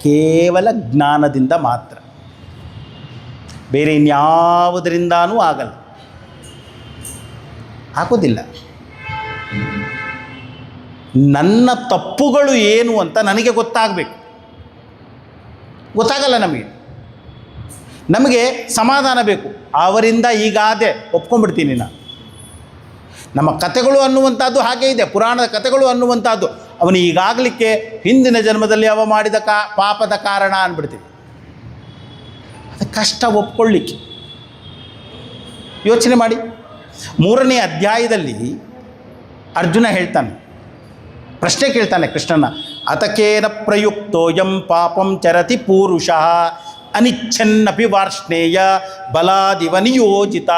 ಕೇವಲ ಜ್ಞಾನದಿಂದ ಮಾತ್ರ, ಬೇರೆ ಇನ್ಯಾವುದರಿಂದಾನೂ ಆಗಲ್ಲ, ಆಗೋದಿಲ್ಲ. ನನ್ನ ತಪ್ಪುಗಳು ಏನು ಅಂತ ನನಗೆ ಗೊತ್ತಾಗಬೇಕು. ಗೊತ್ತಾಗಲ್ಲ ನಮಗೆ ಸಮಾಧಾನ ಬೇಕು. ಅವರಿಂದ ಹೀಗಾದೆ ಒಪ್ಕೊಂಡ್ಬಿಡ್ತೀನಿ ನಾನು. ನಮ್ಮ ಕಥೆಗಳು ಅನ್ನುವಂಥದ್ದು ಹಾಗೆ ಇದೆ, ಪುರಾಣದ ಕಥೆಗಳು ಅನ್ನುವಂಥದ್ದು. ಅವನು ಈಗಾಗಲಿಕ್ಕೆ ಹಿಂದಿನ ಜನ್ಮದಲ್ಲಿ ಅವ ಮಾಡಿದ ಪಾಪದ ಕಾರಣ ಅಂದ್ಬಿಡ್ತೀವಿ. ಅದು ಕಷ್ಟ ಒಪ್ಕೊಳ್ಳಿಕ್ಕೆ. ಯೋಚನೆ ಮಾಡಿ, 3ನೇ ಅಧ್ಯಾಯದಲ್ಲಿ ಅರ್ಜುನ ಹೇಳ್ತಾನೆ, ಪ್ರಶ್ನೆ ಕೇಳ್ತಾನೆ ಕೃಷ್ಣನ, ಅತಕೇನ ಪ್ರಯುಕ್ತೋಯಂ ಪಾಪಂ ಚರತಿ ಪೂರುಷಃ ಅನಿಚ್ಛನ್ನಪಿ ವಾರ್ಷ್ಣೇಯ ಬಲಾದಿವ ನಿಯೋಜಿತ.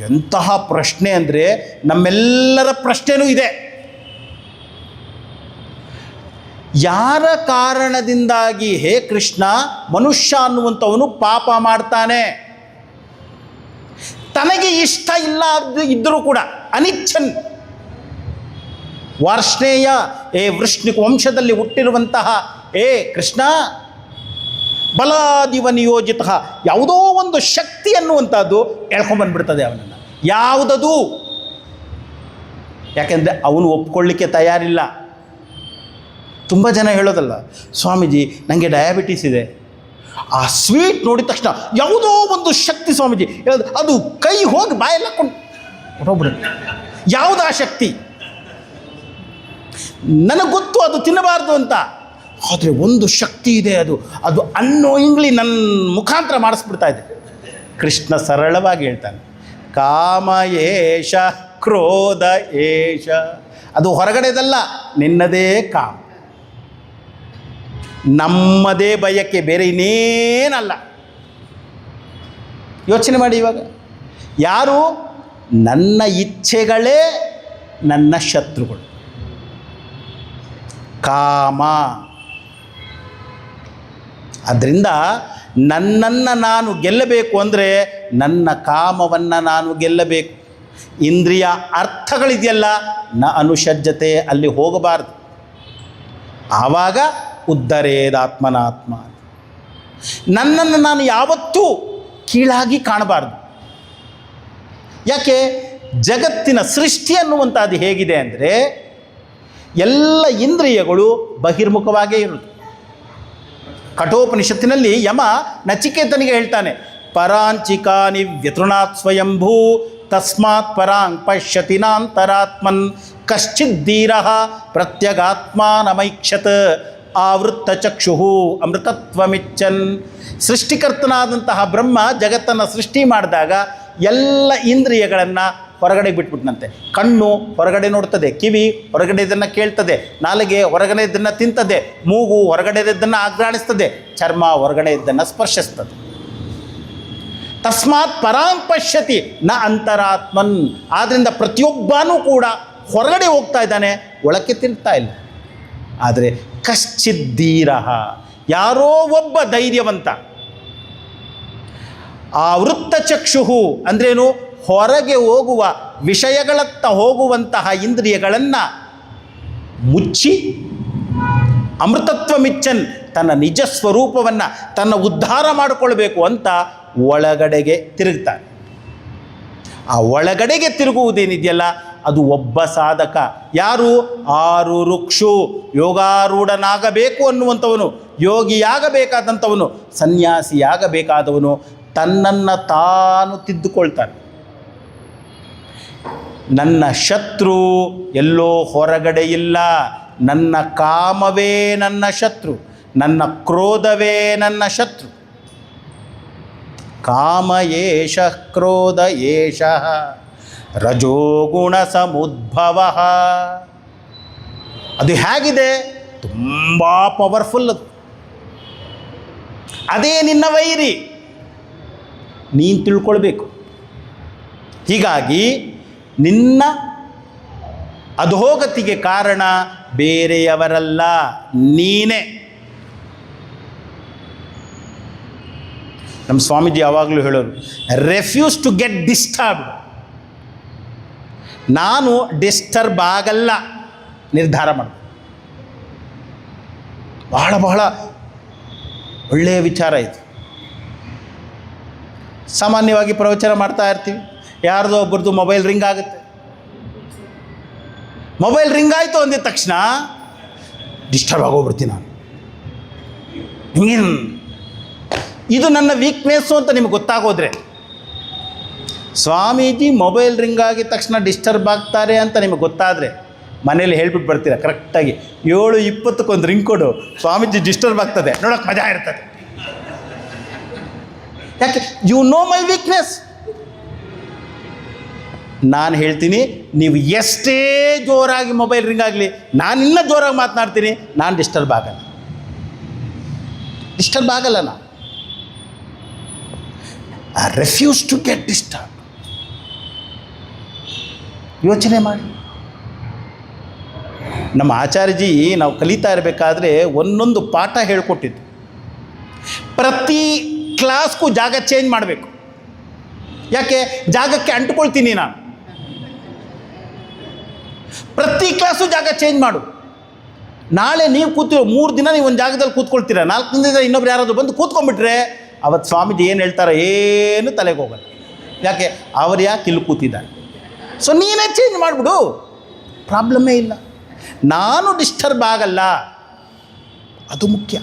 ಎಂತಹ ಪ್ರಶ್ನೆ ಅಂದರೆ ನಮ್ಮೆಲ್ಲರ ಪ್ರಶ್ನೆನೂ ಇದೆ. ಯಾರ ಕಾರಣದಿಂದಾಗಿ ಹೇ ಕೃಷ್ಣ ಮನುಷ್ಯ ಅನ್ನುವಂಥವನು ಪಾಪ ಮಾಡ್ತಾನೆ? ತನಗೆ ಇಷ್ಟ ಇಲ್ಲ ಇದ್ದರೂ ಕೂಡ ಅನಿಚ್ಛನ್ ವಾರ್ಷ್ಣೇಯ, ಏ ವೃಷ್ಣಿಕ ವಂಶದಲ್ಲಿ ಹುಟ್ಟಿರುವಂತಹ ಏ ಕೃಷ್ಣ, ಬಲಾದಿವ ನಿಯೋಜಿತ, ಯಾವುದೋ ಒಂದು ಶಕ್ತಿ ಅನ್ನುವಂಥದ್ದು ಎಳ್ಕೊಂಬಂದ್ಬಿಡ್ತದೆ ಅವನನ್ನು. ಯಾವುದದು? ಯಾಕೆಂದರೆ ಅವನು ಒಪ್ಕೊಳ್ಳಿಕ್ಕೆ ತಯಾರಿಲ್ಲ. ತುಂಬ ಜನ ಹೇಳೋದಲ್ಲ, ಸ್ವಾಮೀಜಿ ನನಗೆ ಡಯಾಬಿಟೀಸ್ ಇದೆ. ಆ ಸ್ವೀಟ್ ನೋಡಿದ ತಕ್ಷಣ ಯಾವುದೋ ಒಂದು ಶಕ್ತಿ ಸ್ವಾಮೀಜಿ, ಅದು ಕೈ ಹೋಗಿ ಬಾಯೆಲ್ಲ ಹೊರಬಿಡುತ್ತೆ. ಯಾವುದಾ ಶಕ್ತಿ? ನನಗೆ ಗೊತ್ತು ಅದು ತಿನ್ನಬಾರ್ದು ಅಂತ, ಆದರೆ ಒಂದು ಶಕ್ತಿ ಇದೆ, ಅದು ಅನ್ನೋಯಿಂಗ್ಲಿ ನನ್ನ ಮುಖಾಂತರ ಮಾಡಿಸ್ಬಿಡ್ತಾ ಇದೆ. ಕೃಷ್ಣ ಸರಳವಾಗಿ ಹೇಳ್ತಾನೆ, ಕಾಮ ಏಷ ಕ್ರೋಧ ಏಷ. ಅದು ಹೊರಗಡೆದಲ್ಲ, ನಿನ್ನದೇ ಕಾಮ, ನಮ್ಮದೇ ಬಯಕೆ, ಬೇರೆ ಇನ್ನೇನಲ್ಲ. ಯೋಚನೆ ಮಾಡಿ, ಇವಾಗ ಯಾರು ನನ್ನ ಇಚ್ಛೆಗಳೇ ನನ್ನ ಶತ್ರುಗಳು. ಕಾಮ. ಆದ್ದರಿಂದ ನನ್ನನ್ನು ನಾನು ಗೆಲ್ಲಬೇಕು ಅಂದರೆ ನನ್ನ ಕಾಮವನ್ನು ನಾನು ಗೆಲ್ಲಬೇಕು. ಇಂದ್ರಿಯ ಅರ್ಥಗಳಿದೆಯಲ್ಲ, ನ ಅನುಷಜ್ಜತೆ, ಅಲ್ಲಿ ಹೋಗಬಾರ್ದು. ಆವಾಗ ಉದ್ಧರೇದಾತ್ಮನಾತ್ಮ. ನನ್ನನ್ನು ನಾನು ಯಾವತ್ತೂ ಕೀಳಾಗಿ ಕಾಣಬಾರ್ದು. ಯಾಕೆ? ಜಗತ್ತಿನ ಸೃಷ್ಟಿ ಅನ್ನುವಂಥದ್ದು ಹೇಗಿದೆ ಅಂದರೆ ಎಲ್ಲ ಇಂದ್ರಿಯಗಳು ಬಹಿರ್ಮುಖವಾಗೇ ಇರುವುದು. ಕಠೋಪನಿಷತ್ತಿನಲ್ಲಿ ಯಮ ನಚಿಕೇತನಿಗೆ ಹೇಳ್ತಾನೆ, ಪರಾಂಚಿಕಾನಿ ವ್ಯತೃಣಾತ್ ಸ್ವಯಂಭೂ ತಸ್ಮಾತ್ ಪರಾಂಗ್ ಪಶ್ಯತಿ ನಾಂತರಾತ್ಮನ್ ಕಶ್ಚಿದ್ದೀರಃ ಪ್ರತ್ಯಗಾತ್ಮಾನಮೈಕ್ಷತ್ ಆವೃತ್ತ ಚಕ್ಷು ಅಮೃತತ್ವಮಿಚ್ಚನ್. ಸೃಷ್ಟಿಕರ್ತನಾದಂತಹ ಬ್ರಹ್ಮ ಜಗತ್ತನ್ನು ಸೃಷ್ಟಿ ಮಾಡಿದಾಗ ಎಲ್ಲ ಇಂದ್ರಿಯಗಳನ್ನು ಹೊರಗಡೆ ಬಿಟ್ಬಿಟ್ನಂತೆ. ಕಣ್ಣು ಹೊರಗಡೆ ನೋಡ್ತದೆ, ಕಿವಿ ಹೊರಗಡೆ ಇದನ್ನು ಕೇಳ್ತದೆ, ನಾಲಿಗೆ ಹೊರಗಡೆ ಇದನ್ನು ತಿಂತದೆ, ಮೂಗು ಹೊರಗಡೆ ಇದನ್ನು ಆಘ್ರಾಣಿಸ್ತದೆ, ಚರ್ಮ ಹೊರಗಡೆ ಇದನ್ನು ಸ್ಪರ್ಶಿಸ್ತದೆ. ತಸ್ಮಾತ್ ಪರಾಂಗ್ ಪಶ್ಯತಿ ನ ಅಂತರಾತ್ಮನ್. ಆದ್ದರಿಂದ ಪ್ರತಿಯೊಬ್ಬನೂ ಕೂಡ ಹೊರಗಡೆ ಹೋಗ್ತಾ ಇದ್ದಾನೆ, ಒಳಕ್ಕೆ ತಿರುಗ್ತಾ ಇಲ್ಲ. ಆದರೆ ಕಶ್ಚಿದ್ದೀರ, ಯಾರೋ ಒಬ್ಬ ಧೈರ್ಯವಂತ. ಆ ವೃತ್ತಚಕ್ಷು ಅಂದ್ರೇನು? ಹೊರಗೆ ಹೋಗುವ ವಿಷಯಗಳತ್ತ ಹೋಗುವಂತಹ ಇಂದ್ರಿಯಗಳನ್ನು ಮುಚ್ಚಿ ಅಮೃತತ್ವ ಮಿಚ್ಚನ್ ತನ್ನ ನಿಜ ಸ್ವರೂಪವನ್ನು ತನ್ನ ಉದ್ಧಾರ ಮಾಡಿಕೊಳ್ಬೇಕು ಅಂತ ಒಳಗಡೆಗೆ ತಿರುಗ್ತಾನೆ. ಆ ಒಳಗಡೆಗೆ ತಿರುಗುವುದೇನಿದೆಯಲ್ಲ ಅದು ಒಬ್ಬ ಸಾಧಕ. ಯಾರು? ಆರು ಋಕ್ಷು ಯೋಗಾರೂಢನಾಗಬೇಕು ಅನ್ನುವಂಥವನು, ಯೋಗಿಯಾಗಬೇಕಾದಂಥವನು, ಸನ್ಯಾಸಿಯಾಗಬೇಕಾದವನು ತನ್ನನ್ನು ತಾನು ತಿದ್ದುಕೊಳ್ತಾನೆ. ನನ್ನ ಶತ್ರು ಎಲ್ಲೋ ಹೊರಗಡೆ ಇಲ್ಲ, ನನ್ನ ಕಾಮವೇ ನನ್ನ ಶತ್ರು, ನನ್ನ ಕ್ರೋಧವೇ ನನ್ನ ಶತ್ರು. ಕಾಮ ಏಷ ಕ್ರೋಧ ಏಷ ರಜೋಗುಣ ಸಮುದ್ಭವ. ಅದು ಹೇಗಿದೆ? ತುಂಬ ಪವರ್ಫುಲ್. ಅದು ಅದೇ ನಿನ್ನ ವೈರಿ, ನೀನು ತಿಳ್ಕೊಳ್ಬೇಕು. ಹೀಗಾಗಿ ನಿನ್ನ ಅಧೋಗತಿಗೆ ಕಾರಣ ಬೇರೆಯವರಲ್ಲ, ನೀನೇ. ನಮ್ಮ ಸ್ವಾಮೀಜಿ ಯಾವಾಗಲೂ ಹೇಳೋರು, ರೆಫ್ಯೂಸ್ ಟು ಗೆಟ್ ಡಿಸ್ಟರ್ಬ್ಡ್. ನಾನು ಡಿಸ್ಟರ್ಬ್ ಆಗಲ್ಲ, ನಿರ್ಧಾರ ಮಾಡು. ಬಹಳ ಬಹಳ ಒಳ್ಳೆಯ ವಿಚಾರ ಇದು. ಸಾಮಾನ್ಯವಾಗಿ ಪ್ರವಚನ ಮಾಡ್ತಾ ಇರ್ತೀವಿ, ಯಾರ್ದೋ ಒಬ್ಬರದು ಮೊಬೈಲ್ ರಿಂಗ್ ಆಗುತ್ತೆ. ಮೊಬೈಲ್ ರಿಂಗ್ ಆಯಿತು ಅಂದಿದ ತಕ್ಷಣ ಡಿಸ್ಟರ್ಬ್ ಆಗೋಗ್ಬಿಡ್ತೀನಿ ನಾನು. ಇದು ನನ್ನ ವೀಕ್ನೆಸ್ಸು ಅಂತ ನಿಮ್ಗೆ ಗೊತ್ತಾಗೋದ್ರೆ, ಸ್ವಾಮೀಜಿ ಮೊಬೈಲ್ ರಿಂಗ್ ಆಗಿದ ತಕ್ಷಣ ಡಿಸ್ಟರ್ಬ್ ಆಗ್ತಾರೆ ಅಂತ ನಿಮಗೆ ಗೊತ್ತಾದರೆ ಮನೇಲಿ ಹೇಳ್ಬಿಟ್ಟು ಬರ್ತೀರ ಕರೆಕ್ಟಾಗಿ 7:20 ರಿಂಗ್ ಕೊಡು, ಸ್ವಾಮೀಜಿ ಡಿಸ್ಟರ್ಬ್ ಆಗ್ತದೆ, ನೋಡೋಕೆ ಮಜಾ ಇರ್ತದೆ. ಯಾಕೆ? You know my weakness. ನಾನು ಹೇಳ್ತೀನಿ, ನೀವು ಎಷ್ಟೇ ಜೋರಾಗಿ ಮೊಬೈಲ್ ರಿಂಗ್ ಆಗಲಿ, ನಾನು ಇನ್ನೂ ಜೋರಾಗಿ ಮಾತನಾಡ್ತೀನಿ, ನಾನು ಡಿಸ್ಟರ್ಬ್ ಆಗಲ್ಲ. ನಾನು I refuse to get disturb. ಯೋಚನೆ ಮಾಡಿ. ನಮ್ಮ ಆಚಾರ್ಯಜಿ ನಾವು ಕಲಿತಾ ಇರಬೇಕಾದ್ರೆ ಒಂದೊಂದು ಪಾಠ ಹೇಳ್ಕೊಟ್ಟಿದ್ದು. ಪ್ರತಿ ಕ್ಲಾಸ್ಗೂ ಜಾಗ ಚೇಂಜ್ ಮಾಡಬೇಕು. ಯಾಕೆ? ಜಾಗಕ್ಕೆ ಅಂಟ್ಕೊಳ್ತೀನಿ ನಾನು. ಪ್ರತಿ ಕ್ಲಾಸು ಜಾಗ ಚೇಂಜ್ ಮಾಡು. ನಾಳೆ ನೀವು ಕೂತಿರೋ 3 ದಿನ ನೀವು ಒಂದು ಜಾಗದಲ್ಲಿ ಕೂತ್ಕೊಳ್ತೀರ, 4 ದಿನದಿಂದ ಇನ್ನೊಬ್ರು ಯಾರಾದರೂ ಬಂದು ಕೂತ್ಕೊಂಡ್ಬಿಟ್ರೆ ಅವತ್ತು ಸ್ವಾಮೀಜಿ ಏನು ಹೇಳ್ತಾರೆ ಏನು ತಲೆಗೆ ಹೋಗಲ್ಲ. ಯಾಕೆ? ಅವ್ರು ಯಾಕೆ ಇಲ್ಲಿ ಕೂತಿದ್ದಾರೆ? ಸೊ ನೀನೇ ಚೇಂಜ್ ಮಾಡಿಬಿಡು, ಪ್ರಾಬ್ಲಮ್ಮೇ ಇಲ್ಲ. ನಾನು ಡಿಸ್ಟರ್ಬ್ ಆಗಲ್ಲ, ಅದು ಮುಖ್ಯ.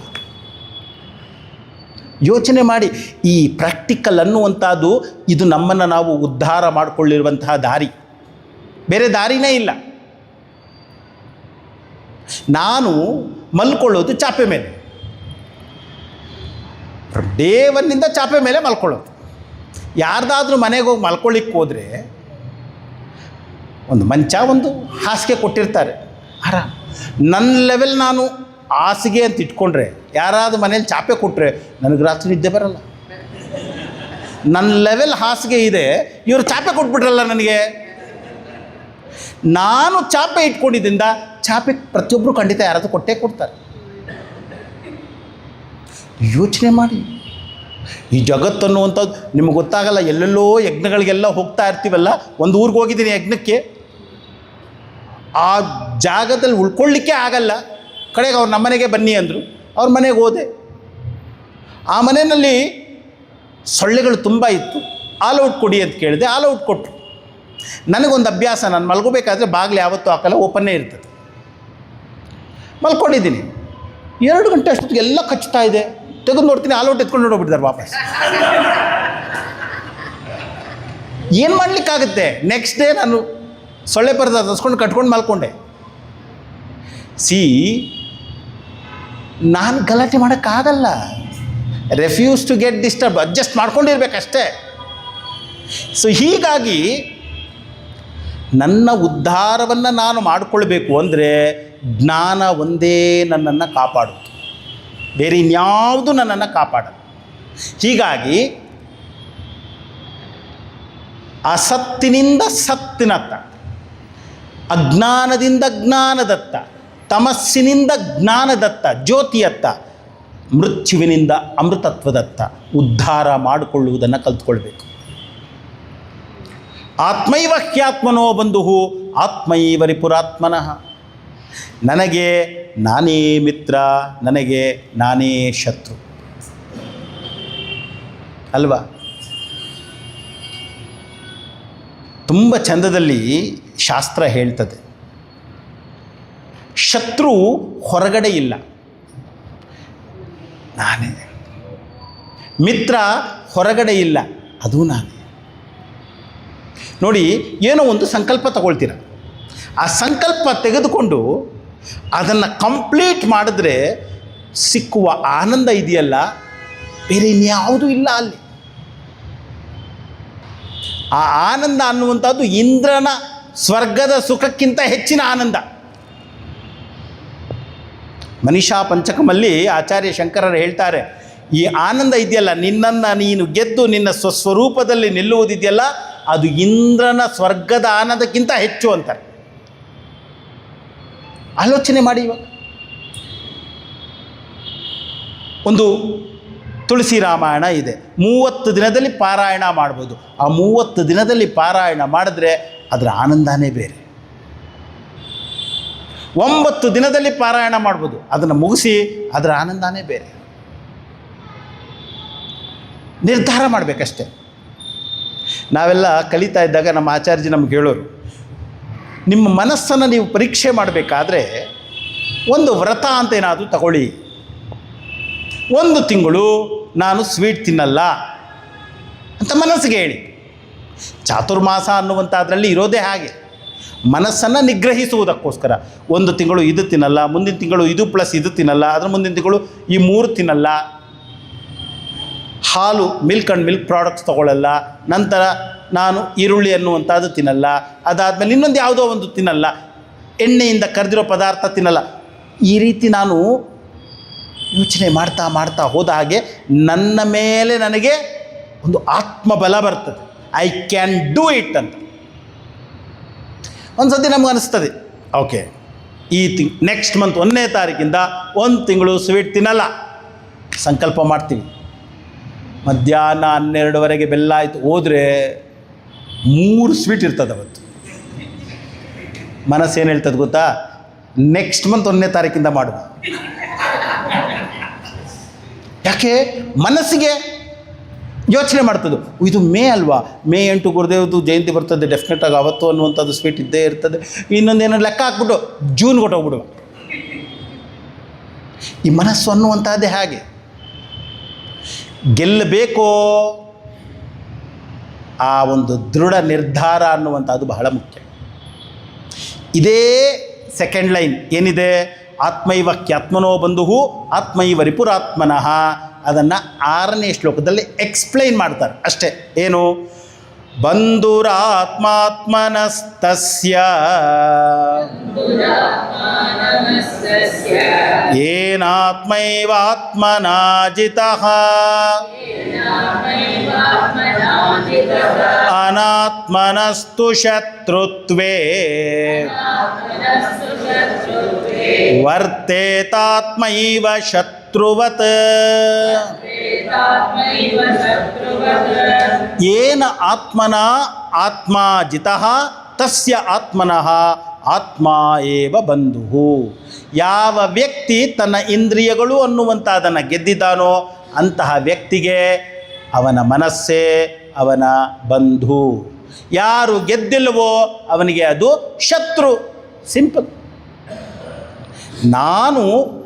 ಯೋಚನೆ ಮಾಡಿ. ಈ ಪ್ರಾಕ್ಟಿಕಲ್ ಅನ್ನುವಂಥದ್ದು ಇದು ನಮ್ಮನ್ನು ನಾವು ಉದ್ಧಾರ ಮಾಡಿಕೊಳ್ಳಿರುವಂತಹ ದಾರಿ, ಬೇರೆ ದಾರಿನೇ ಇಲ್ಲ. ನಾನು ಮಲ್ಕೊಳ್ಳೋದು ಚಾಪೆ ಮೇಲೆ, ಡೇ 1 ಚಾಪೆ ಮೇಲೆ ಮಲ್ಕೊಳ್ಳೋದು. ಯಾರ್ದಾದ್ರೂ ಮನೆಗೆ ಹೋಗಿ ಮಲ್ಕೊಳ್ಳಿಕ್ಕೆ ಹೋದರೆ ಒಂದು ಮಂಚ, ಒಂದು ಹಾಸಿಗೆ ಕೊಟ್ಟಿರ್ತಾರೆ, ಆರಾಮ್. ನನ್ನ ಲೆವೆಲ್ ನಾನು ಹಾಸಿಗೆ ಅಂತ ಇಟ್ಕೊಂಡ್ರೆ, ಯಾರಾದ್ರೂ ಮನೇಲಿ ಚಾಪೆ ಕೊಟ್ಟರೆ ನನಗೆ ರಾತ್ರಿ ನಿದ್ದೆ ಬರಲ್ಲ. ನನ್ನ ಲೆವೆಲ್ ಹಾಸಿಗೆ ಇದೆ, ಇವರು ಚಾಪೆ ಕೊಟ್ಬಿಟ್ರಲ್ಲ ನನಗೆ. ನಾನು ಚಾಪೆ ಇಟ್ಕೊಂಡಿದ್ದರಿಂದ ಚಾಪೆ ಪ್ರತಿಯೊಬ್ಬರು ಖಂಡಿತ ಯಾರಾದರೂ ಕೊಟ್ಟೇ ಕೊಡ್ತಾರೆ. ಯೋಚನೆ ಮಾಡಿ. ಈ ಜಗತ್ತನ್ನುವಂಥದ್ದು ನಿಮಗೆ ಗೊತ್ತಾಗಲ್ಲ. ಎಲ್ಲೆಲ್ಲೋ ಯಜ್ಞಗಳಿಗೆಲ್ಲ ಹೋಗ್ತಾ ಇರ್ತೀವಲ್ಲ. ಒಂದು ಊರಿಗೆ ಹೋಗಿದ್ದೀನಿ ಯಜ್ಞಕ್ಕೆ, ಆ ಜಾಗದಲ್ಲಿ ಉಳ್ಕೊಳ್ಳಿಕ್ಕೆ ಆಗಲ್ಲ. ಕಡೆಗೆ ಅವ್ರು ನಮ್ಮನೆಗೆ ಬನ್ನಿ ಅಂದರು, ಅವ್ರ ಮನೆಗೆ ಹೋದೆ. ಆ ಮನೆಯಲ್ಲಿ ಸೊಳ್ಳೆಗಳು ತುಂಬ ಇತ್ತು. ಆಲ್ ಔಟ್ ಕೊಡಿ ಅಂತ ಕೇಳಿದೆ, ಆಲ್ ಔಟ್ ಕೊಟ್ಟರು. ನನಗೊಂದು ಅಭ್ಯಾಸ, ನಾನು ಮಲ್ಕೋಬೇಕಾದ್ರೆ ಬಾಗಿಲು ಯಾವತ್ತೂ ಹಾಕಲ್ಲ, ಓಪನ್ನೇ ಇರ್ತದೆ. ಮಲ್ಕೊಂಡಿದ್ದೀನಿ, 2 ಗಂಟೆ ಅಷ್ಟೊತ್ತಿಗೆ ಎಲ್ಲ ಕಚ್ತಾ ಇದೆ. ತೆಗೆದು ನೋಡ್ತೀನಿ, ಆಲ್ ಔಟ್ ಎತ್ಕೊಂಡು ನೋಡ್ಬಿಟ್ಟಿದ್ದಾರೆ ವಾಪಸ್. ಏನು ಮಾಡಲಿಕ್ಕಾಗುತ್ತೆ? ನೆಕ್ಸ್ಟ್ ಡೇ ನಾನು ಸೊಳ್ಳೆ ಪರ್ದ ತರಿಸ್ಕೊಂಡು ಕಟ್ಕೊಂಡು ಮಲ್ಕೊಂಡೆ. ನಾನು ಗಲಾಟೆ ಮಾಡೋಕ್ಕಾಗಲ್ಲ. Refuse to get disturb, adjust ಮಾಡ್ಕೊಂಡಿರ್ಬೇಕಷ್ಟೇ. ಸೊ ಹೀಗಾಗಿ ನನ್ನ ಉದ್ಧಾರವನ್ನು ನಾನು ಮಾಡಿಕೊಳ್ಬೇಕು ಅಂದರೆ ಜ್ಞಾನ ಒಂದೇ ನನ್ನನ್ನು ಕಾಪಾಡುತ್ತೆ, ಬೇರೆ ಇನ್ಯಾವುದು ನನ್ನನ್ನು ಕಾಪಾಡಲ್ಲ. ಹೀಗಾಗಿ ಅಸತ್ತಿನಿಂದ ಸತ್ತಿನತ್ತ, ಅಜ್ಞಾನದಿಂದ ಜ್ಞಾನದತ್ತ, ತಮಸ್ಸಿನಿಂದ ಜ್ಞಾನದತ್ತ, ಜ್ಯೋತಿಯತ್ತ, ಮೃತ್ಯುವಿನಿಂದ ಅಮೃತತ್ವದತ್ತ ಉದ್ಧಾರ ಮಾಡಿಕೊಳ್ಳುವುದನ್ನು ಕಲ್ತ್ಕೊಳ್ಬೇಕು. ಆತ್ಮೈವ ಹ್ಯಾತ್ಮನೋ ಬಂಧು ಆತ್ಮೈವ ರಿಪುರಾತ್ಮನಃ. ನನಗೆ ನಾನೇ ಮಿತ್ರ, ನನಗೆ ನಾನೇ ಶತ್ರು ಅಲ್ವಾ? ತುಂಬ ಚಂದದಲ್ಲಿ ಶಾಸ್ತ್ರ ಹೇಳ್ತದೆ, ಶತ್ರು ಹೊರಗಡೆ ಇಲ್ಲ, ನಾನೇ. ಮಿತ್ರ ಹೊರಗಡೆ ಇಲ್ಲ, ಅದು ನಾನೇ. ನೋಡಿ, ಏನೋ ಒಂದು ಸಂಕಲ್ಪ ತಗೊಳ್ತೀರ, ಆ ಸಂಕಲ್ಪ ತೆಗೆದುಕೊಂಡು ಅದನ್ನು ಕಂಪ್ಲೀಟ್ ಮಾಡಿದ್ರೆ ಸಿಕ್ಕುವ ಆನಂದ ಇದೆಯಲ್ಲ, ಬೇರೆ ಇನ್ಯಾವುದೂ ಇಲ್ಲ ಅಲ್ಲಿ. ಆ ಆನಂದ ಅನ್ನುವಂಥದ್ದು ಇಂದ್ರನ ಸ್ವರ್ಗದ ಸುಖಕ್ಕಿಂತ ಹೆಚ್ಚಿನ ಆನಂದ. ಮನೀಷಾ ಪಂಚಕಮಲ್ಲಿ ಆಚಾರ್ಯ ಶಂಕರರು ಹೇಳ್ತಾರೆ, ಈ ಆನಂದ ಇದೆಯಲ್ಲ, ನಿನ್ನನ್ನು ನೀನು ಗೆದ್ದು ನಿನ್ನ ಸ್ವಸ್ವರೂಪದಲ್ಲಿ ನಿಲ್ಲುವುದಿದೆಯಲ್ಲ, ಅದು ಇಂದ್ರನ ಸ್ವರ್ಗದ ಆನಂದಕ್ಕಿಂತ ಹೆಚ್ಚು ಅಂತಾರೆ. ಆಲೋಚನೆ ಮಾಡಿ. ಇವಾಗ ಒಂದು ತುಳಸಿ ರಾಮಾಯಣ ಇದೆ, 30 ದಿನದಲ್ಲಿ ಪಾರಾಯಣ ಮಾಡ್ಬೋದು. ಆ 30 ದಿನದಲ್ಲಿ ಪಾರಾಯಣ ಮಾಡಿದ್ರೆ ಅದರ ಆನಂದನೇ ಬೇರೆ. 9 ದಿನದಲ್ಲಿ ಪಾರಾಯಣ ಮಾಡ್ಬೋದು, ಅದನ್ನು ಮುಗಿಸಿ ಅದರ ಆನಂದನೇ ಬೇರೆ. ನಿರ್ಧಾರ ಮಾಡಬೇಕಷ್ಟೆ. ನಾವೆಲ್ಲ ಕಲಿತಾ ಇದ್ದಾಗ ನಮ್ಮ ಆಚಾರ್ಯಜಿ ನಮ್ಗೆ ಹೇಳೋರು, ನಿಮ್ಮ ಮನಸ್ಸನ್ನು ನೀವು ಪರೀಕ್ಷೆ ಮಾಡಬೇಕಾದ್ರೆ ಒಂದು ವ್ರತ ಅಂತ ಏನಾದರೂ ತಗೊಳ್ಳಿ. 1 ತಿಂಗಳು ನಾನು ಸ್ವೀಟ್ ತಿನ್ನಲ್ಲ ಅಂತ ಮನಸ್ಸಿಗೆ ಹೇಳಿ. ಚಾತುರ್ಮಾಸ ಅನ್ನುವಂಥದ್ರಲ್ಲಿ ಇರೋದೇ ಹಾಗೆ, ಮನಸ್ಸನ್ನು ನಿಗ್ರಹಿಸುವುದಕ್ಕೋಸ್ಕರ. 1 ತಿಂಗಳು ಇದು ತಿನ್ನಲ್ಲ, ಮುಂದಿನ ತಿಂಗಳು ಇದು ಪ್ಲಸ್ ಇದು ತಿನ್ನಲ್ಲ, ಅದರ ಮುಂದಿನ ತಿಂಗಳು ಈ 3 ತಿನ್ನಲ್ಲ, ಹಾಲು ಮಿಲ್ಕ್ ಆ್ಯಂಡ್ ಮಿಲ್ಕ್ ಪ್ರಾಡಕ್ಟ್ಸ್ ತೊಗೊಳ್ಳಲ್ಲ, ನಂತರ ನಾನು ಈರುಳ್ಳಿ ಅನ್ನುವಂಥದ್ದು ತಿನ್ನಲ್ಲ, ಅದಾದಮೇಲೆ ಇನ್ನೊಂದು ಯಾವುದೋ ಒಂದು ತಿನ್ನಲ್ಲ, ಎಣ್ಣೆಯಿಂದ ಕರೆದಿರೋ ಪದಾರ್ಥ ತಿನ್ನಲ್ಲ. ಈ ರೀತಿ ನಾನು ಯೋಚನೆ ಮಾಡ್ತಾ ಮಾಡ್ತಾ ಹೋದ ಹಾಗೆ ನನ್ನ ಮೇಲೆ ನನಗೆ ಒಂದು ಆತ್ಮಬಲ ಬರ್ತದೆ. ಐ ಕ್ಯಾನ್ ಡೂ ಇಟ್ ಅಂತ. ಒಂದು ಸತಿ ನಮ್ಗೆ ಅನಿಸ್ತದೆ, ಓಕೆ ಈ ನೆಕ್ಸ್ಟ್ ಮಂತ್ 1ನೇ ತಾರೀಕಿಂದ 1 ತಿಂಗಳು ಸ್ವೀಟ್ ತಿನ್ನಲ್ಲ ಸಂಕಲ್ಪ ಮಾಡ್ತೀವಿ. ಮಧ್ಯಾಹ್ನ 12ವರೆಗೆ ಬೆಲ್ಲ ಆಯಿತು, ಹೋದರೆ 3 ಸ್ವೀಟ್ ಇರ್ತದೆ ಅವತ್ತು. ಮನಸ್ಸೇನು ಹೇಳ್ತದೆ ಗೊತ್ತಾ? ನೆಕ್ಸ್ಟ್ ಮಂತ್ 1ನೇ ತಾರೀಕಿಂದ ಮಾಡುವ. ಯಾಕೆ? ಮನಸ್ಸಿಗೆ ಯೋಚನೆ ಮಾಡ್ತದೆ, ಇದು ಮೇ ಅಲ್ವಾ, ಮೇ 8 ಗುರುದೇವ್ದು ಜಯಂತಿ ಬರ್ತದೆ, ಡೆಫಿನೆಟಾಗಿ ಅವತ್ತು ಅನ್ನುವಂಥದ್ದು ಸ್ವೀಟ್ ಇದ್ದೇ ಇರ್ತದೆ. ಇನ್ನೊಂದೇನೋ ಲೆಕ್ಕ ಹಾಕ್ಬಿಟ್ಟು ಜೂನ್ಗೆ ಹೊಟ್ಟೋಗ್ಬಿಡುವ. ಈ ಮನಸ್ಸು ಅನ್ನುವಂಥದ್ದೇ ಹಾಗೆ. ಗೆಲ್ಲಬೇಕೋ ಆ ಒಂದು ದೃಢ ನಿರ್ಧಾರ ಅನ್ನುವಂಥದ್ದು ಬಹಳ ಮುಖ್ಯ. ಇದೇ ಸೆಕೆಂಡ್ ಲೈನ್ ಏನಿದೆ, ಆತ್ಮೈವ ಕ್ಯಾತ್ಮನೋ ಬಂಧು ಆತ್ಮೈವ ರಿಪುರಾತ್ಮನಃ, ಅದನ್ನು 6ನೇ ಶ್ಲೋಕದಲ್ಲಿ ಎಕ್ಸ್ಪ್ಲೈನ್ ಮಾಡ್ತಾರೆ ಅಷ್ಟೇ. ಏನು? ಬಂಧುರಾತ್ಮಾತ್ಮನಸ್ತಸ್ಯ ಏನಾತ್ಮೈವಾತ್ಮನಾ ಜಿತಃ ಅನಾತ್ಮನಸ್ತು ಶತ್ರುತ್ವೇ ವರ್ತೇತಾತ್ಮೈವ ಶತ್ರುವತ್. ಏನ ಆತ್ಮನ ಆತ್ಮ ಜಿತಃ ತಸ್ಯ ಆತ್ಮನಃ ಆತ್ಮ ಏವ ಬಂಧು. ಯಾವ ವ್ಯಕ್ತಿ ತನ್ನ ಇಂದ್ರಿಯಗಳು ಅನ್ನುವಂಥದ್ದನ್ನು ಗೆದ್ದಿದ್ದಾನೋ ಅಂತಹ ವ್ಯಕ್ತಿಗೆ ಅವನ ಮನಸ್ಸೇ ಅವನ ಬಂಧು. ಯಾರು ಗೆದ್ದಿಲ್ಲವೋ ಅವನಿಗೆ ಅದು ಶತ್ರು. ಸಿಂಪಲ್. ನಾನು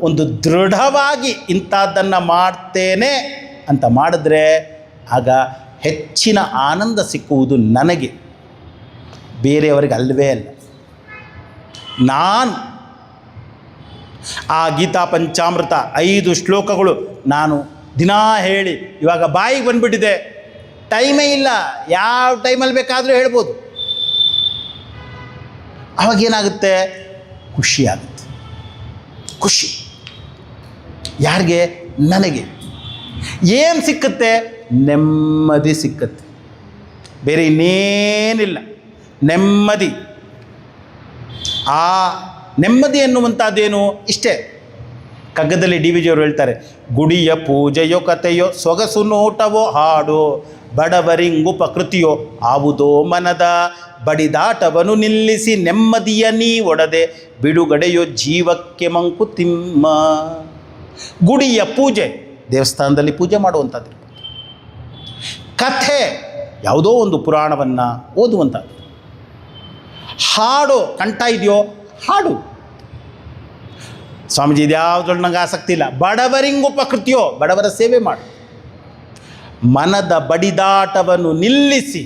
ಒಂದು ದೃಢವಾಗಿ ಇಂಥದ್ದನ್ನು ಮಾಡ್ತೇನೆ ಅಂತ ಮಾಡಿದ್ರೆ ಆಗ ಹೆಚ್ಚಿನ ಆನಂದ ಸಿಕ್ಕುವುದು ನನಗೆ, ಬೇರೆಯವರಿಗೆ ಅಲ್ಲವೇ ಅಲ್ಲ. ನಾನು ಆ ಗೀತಾ ಪಂಚಾಮೃತ 5 ಶ್ಲೋಕಗಳು ನಾನು ದಿನಾ ಹೇಳಿ ಇವಾಗ ಬಾಯಿಗೆ ಬಂದುಬಿಟ್ಟಿದೆ, ಟೈಮೇ ಇಲ್ಲ, ಯಾವ ಟೈಮಲ್ಲಿ ಬೇಕಾದರೂ ಹೇಳ್ಬೋದು. ಅವಾಗೇನಾಗುತ್ತೆ? ಖುಷಿ ಆಗುತ್ತೆ. ಖುಷಿ ಯಾರಿಗೆ? ನನಗೆ. ಏನು ಸಿಕ್ಕುತ್ತೆ? ನೆಮ್ಮದಿ ಸಿಕ್ಕತ್ತೆ, ಬೇರೆ ಇನ್ನೇನಿಲ್ಲ. ನೆಮ್ಮದಿ. ಆ ನೆಮ್ಮದಿ ಎನ್ನುವಂಥದ್ದೇನು? ಇಷ್ಟೇ. ಕಗ್ಗದಲ್ಲಿ ಡಿ ವಿ ಜಿಯವರು ಹೇಳ್ತಾರೆ, ಗುಡಿಯ ಪೂಜೆಯೋ ಕಥೆಯೋ ಸೊಗಸು ನೋಟವೋ ಹಾಡು ಬಡವರಿಂಗುಪಕೃತಿಯೋ ಆವುದೋ ಮನದ ಬಡಿದಾಟವನ್ನು ನಿಲ್ಲಿಸಿ ನೆಮ್ಮದಿಯ ನೀ ಒಡದೆ ಬಿಡುಗಡೆಯೋ ಜೀವಕ್ಕೆ ಮಂಕುತಿಮ್ಮ. ಗುಡಿಯ ಪೂಜೆ, ದೇವಸ್ಥಾನದಲ್ಲಿ ಪೂಜೆ ಮಾಡುವಂಥದ್ದು. ಕಥೆ, ಯಾವುದೋ ಒಂದು ಪುರಾಣವನ್ನು ಓದುವಂಥದ್ದು. ಹಾಡು, ಕಂಠ ಇದೆಯೋ ಹಾಡು. ಸ್ವಾಮೀಜಿ ಇದ್ಯಾವುದ್ರಲ್ಲಿ ನನಗೆ ಆಸಕ್ತಿ ಇಲ್ಲ. ಬಡವರಿಂಗುಪಕೃತಿಯೋ, ಬಡವರ ಸೇವೆ ಮಾಡು. ಮನದ ಬಡಿದಾಟವನ್ನು ನಿಲ್ಲಿಸಿ,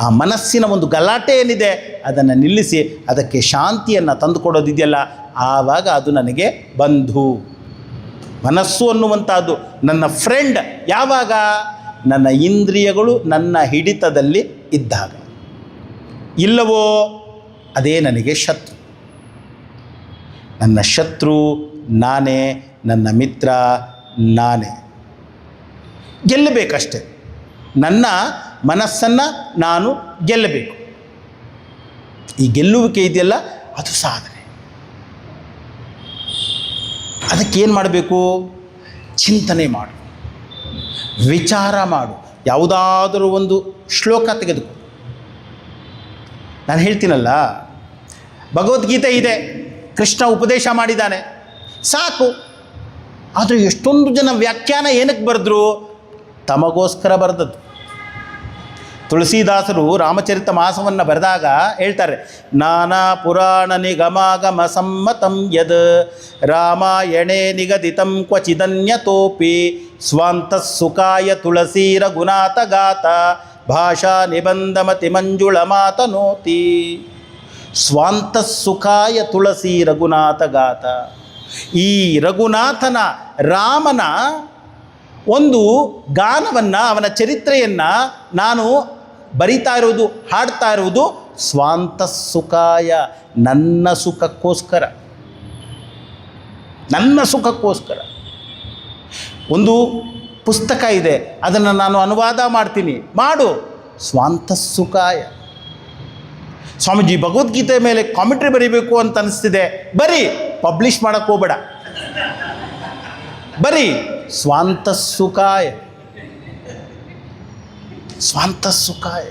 ಆ ಮನಸ್ಸಿನ ಒಂದು ಗಲಾಟೆ ಏನಿದೆ ಅದನ್ನು ನಿಲ್ಲಿಸಿ ಅದಕ್ಕೆ ಶಾಂತಿಯನ್ನು ತಂದುಕೊಡೋದಿದೆಯಲ್ಲ, ಆವಾಗ ಅದು ನನಗೆ ಬಂಧು. ಮನಸ್ಸು ಅನ್ನುವಂಥದ್ದು ನನ್ನ ಫ್ರೆಂಡ್ ಯಾವಾಗ? ನನ್ನ ಇಂದ್ರಿಯಗಳು ನನ್ನ ಹಿಡಿತದಲ್ಲಿ ಇದ್ದಾಗ. ಇಲ್ಲವೋ ಅದೇ ನನಗೆ ಶತ್ರು. ನನ್ನ ಶತ್ರು ನಾನೇ, ನನ್ನ ಮಿತ್ರ ನಾನೇ. ಗೆಲ್ಲಬೇಕಷ್ಟೆ. ನನ್ನ ಮನಸ್ಸನ್ನು ನಾನು ಗೆಲ್ಲಬೇಕು. ಈ ಗೆಲ್ಲುವಿಕೆ ಇದೆಯಲ್ಲ ಅದು ಸಾಧನೆ. ಅದಕ್ಕೇನು ಮಾಡಬೇಕು? ಚಿಂತನೆ ಮಾಡು, ವಿಚಾರ ಮಾಡು. ಯಾವುದಾದರೂ ಒಂದು ಶ್ಲೋಕ ತೆಗೆದುಕೊ. ನಾನು ಹೇಳ್ತೀನಲ್ಲ, ಭಗವದ್ಗೀತೆ ಇದೆ, ಕೃಷ್ಣ ಉಪದೇಶ ಮಾಡಿದ್ದಾನೆ, ಸಾಕು. ಆದರೆ ಎಷ್ಟೊಂದು ಜನ ವ್ಯಾಖ್ಯಾನ ಏನಕ್ಕೆ ಬರೆದ್ರು? ತಮಗೋಸ್ಕರ ಬರೆದದ್ದು. ತುಳಸಿದಾಸರು ರಾಮಚರಿತ ಮಾಸವನ್ನು ಬರೆದಾಗ ಹೇಳ್ತಾರೆ, ನಾನಾ ಪುರಾಣ ನಿಗಮಾಗಮ ಸಮ್ಮತಂ ಯದ್ ರಾಮಾಯಣೇ ನಿಗದಿತಂ ಕ್ವಚಿದನ್ಯತೋಪಿ ಸ್ವಾಂತಃ ಸುಖಾಯ ತುಳಸಿ ರಘುನಾಥ ಗಾತ ಭಾಷಾ ನಿಬಂಧಮತಿ ಮಂಜುಳ ಮಾತನೋತಿ. ಸ್ವಾಂತಃ ಸುಖಾಯ ತುಳಸಿ ರಘುನಾಥ ಗಾತ. ಈ ರಘುನಾಥನ, ರಾಮನ ಒಂದು ಗಾನವನ್ನು, ಅವನ ಚರಿತ್ರೆಯನ್ನು ನಾನು ಬರಿತಾ ಇರುವುದು, ಹಾಡ್ತಾ ಇರುವುದು ಸ್ವಾಂತಃ ಸುಖಾಯ, ನನ್ನ ಸುಖಕ್ಕೋಸ್ಕರ, ನನ್ನ ಸುಖಕ್ಕೋಸ್ಕರ. ಒಂದು ಪುಸ್ತಕ ಇದೆ, ಅದನ್ನು ನಾನು ಅನುವಾದ ಮಾಡ್ತೀನಿ, ಮಾಡು, ಸ್ವಾಂತಃ ಸುಖಾಯ. ಸ್ವಾಮೀಜಿ ಭಗವದ್ಗೀತೆ ಮೇಲೆ ಕಾಮೆಂಟ್ರಿ ಬರೀಬೇಕು ಅಂತ ಅನಿಸ್ತಿದೆ, ಬರೀ, ಪಬ್ಲಿಷ್ ಮಾಡೋಕ್ಕೆ ಹೋಗಬೇಡ, ಬರೀ ಸ್ವಾಂತಃ ಸುಖಾಯ, ಸ್ವಾಂತಃ ಸುಖಾಯ.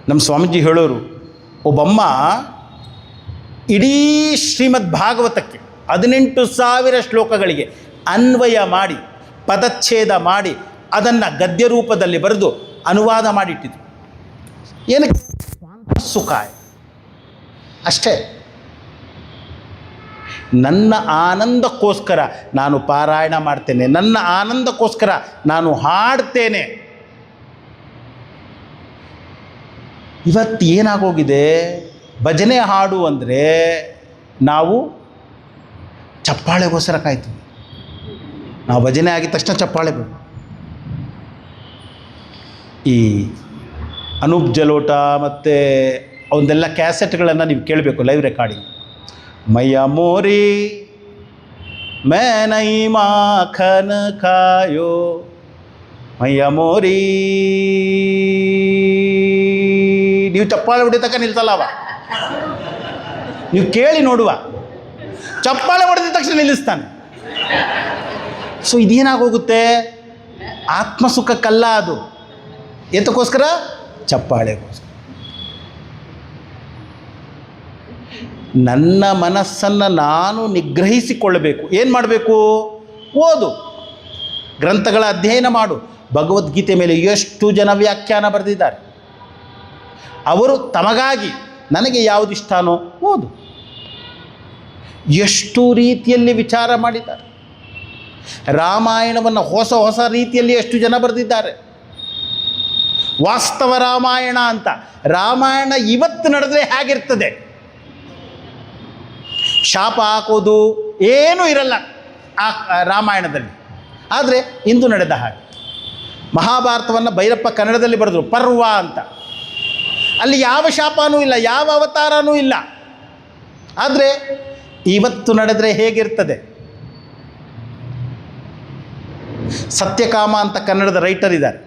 ನಮ್ಮ ಸ್ವಾಮೀಜಿ ಹೇಳೋರು, ಒಬ್ಬಮ್ಮ ಇಡೀ ಶ್ರೀಮದ್ ಭಾಗವತಕ್ಕೆ 18,000 ಶ್ಲೋಕಗಳಿಗೆ ಅನ್ವಯ ಮಾಡಿ, ಪದಚ್ಛೇದ ಮಾಡಿ, ಅದನ್ನು ಗದ್ಯ ರೂಪದಲ್ಲಿ ಬರೆದು ಅನುವಾದ ಮಾಡಿಟ್ಟಿದ್ರು. ಏನಕ್ಕೆ? ಸ್ವಾಂತಃ ಸುಖಾಯ ಅಷ್ಟೇ. ನನ್ನ ಆನಂದಕ್ಕೋಸ್ಕರ ನಾನು ಪಾರಾಯಣ ಮಾಡ್ತೇನೆ, ನನ್ನ ಆನಂದಕ್ಕೋಸ್ಕರ ನಾನು ಹಾಡ್ತೇನೆ. ಇವತ್ತು ಏನಾಗೋಗಿದೆ, ಭಜನೆ ಹಾಡು ಅಂದರೆ ನಾವು ಚಪ್ಪಾಳೆಗೋಸ್ಕರ ಕಾಯ್ತೀವಿ. ನಾವು ಭಜನೆ ಆಗಿದ ತಕ್ಷಣ ಚಪ್ಪಾಳೆ ಬೇಕು. ಈ ಅನೂಪ್ ಜಲೋಟ ಮತ್ತು ಅವನ್ನೆಲ್ಲ ಕ್ಯಾಸೆಟ್ಗಳನ್ನು ನೀವು ಕೇಳಬೇಕು, ಲೈವ್ ರೆಕಾರ್ಡಿಂಗ್. ಮೈಯ ಮೋರಿ ಮೈ ನೈ ಮಾಖನ್ ಖಾಯೋ, ಮೈಯ ಮೋರಿ. ನೀವು ಚಪ್ಪಾಳೆ ಹೊಡಿತಕ್ಕ ನಿಲ್ಸಲ್ಲ ಅವ, ನೀವು ಕೇಳಿ ನೋಡುವ, ಚಪ್ಪಾಳೆ ಹೊಡೆದ ತಕ್ಷಣ ನಿಲ್ಲಿಸ್ತಾನೆ. ಸೊ ಇದೇನಾಗೋಗುತ್ತೆ? ಆತ್ಮಸುಖಕ್ಕಲ್ಲ ಅದು. ಎತ್ತಕ್ಕೋಸ್ಕರ? ಚಪ್ಪಾಳೆಗೋಸ್ಕರ. ನನ್ನ ಮನಸ್ಸನ್ನು ನಾನು ನಿಗ್ರಹಿಸಿಕೊಳ್ಳಬೇಕು. ಏನು ಮಾಡಬೇಕು? ಓದು, ಗ್ರಂಥಗಳ ಅಧ್ಯಯನ ಮಾಡು. ಭಗವದ್ಗೀತೆ ಮೇಲೆ ಎಷ್ಟು ಜನ ವ್ಯಾಖ್ಯಾನ ಬರೆದಿದ್ದಾರೆ. ಅವರು ತಮಗಾಗಿ, ನನಗೆ ಯಾವುದು ಇಷ್ಟನೋ ಓದು. ಎಷ್ಟು ರೀತಿಯಲ್ಲಿ ವಿಚಾರ ಮಾಡಿದ್ದಾರೆ. ರಾಮಾಯಣವನ್ನು ಹೊಸ ಹೊಸ ರೀತಿಯಲ್ಲಿ ಎಷ್ಟು ಜನ ಬರೆದಿದ್ದಾರೆ. ವಾಸ್ತವ ರಾಮಾಯಣ ಅಂತ. ರಾಮಾಯಣ ಇವತ್ತು ನಡೆದರೆ ಹೇಗಿರ್ತದೆ? ಶಾಪ ಹಾಕೋದು ಏನೂ ಇರಲ್ಲ ಆ ರಾಮಾಯಣದಲ್ಲಿ. ಆದರೆ ಇಂದು ನಡೆದ ಹಾಗೆ. ಮಹಾಭಾರತವನ್ನು ಭೈರಪ್ಪ ಕನ್ನಡದಲ್ಲಿ ಬರೆದರು, ಪರ್ವ ಅಂತ. ಅಲ್ಲಿ ಯಾವ ಶಾಪನೂ ಇಲ್ಲ, ಯಾವ ಅವತಾರನೂ ಇಲ್ಲ. ಆದರೆ ಇವತ್ತು ನಡೆದರೆ ಹೇಗಿರ್ತದೆ? ಸತ್ಯಕಾಮ ಅಂತ ಕನ್ನಡದ ರೈಟರ್ ಇದ್ದಾರೆ.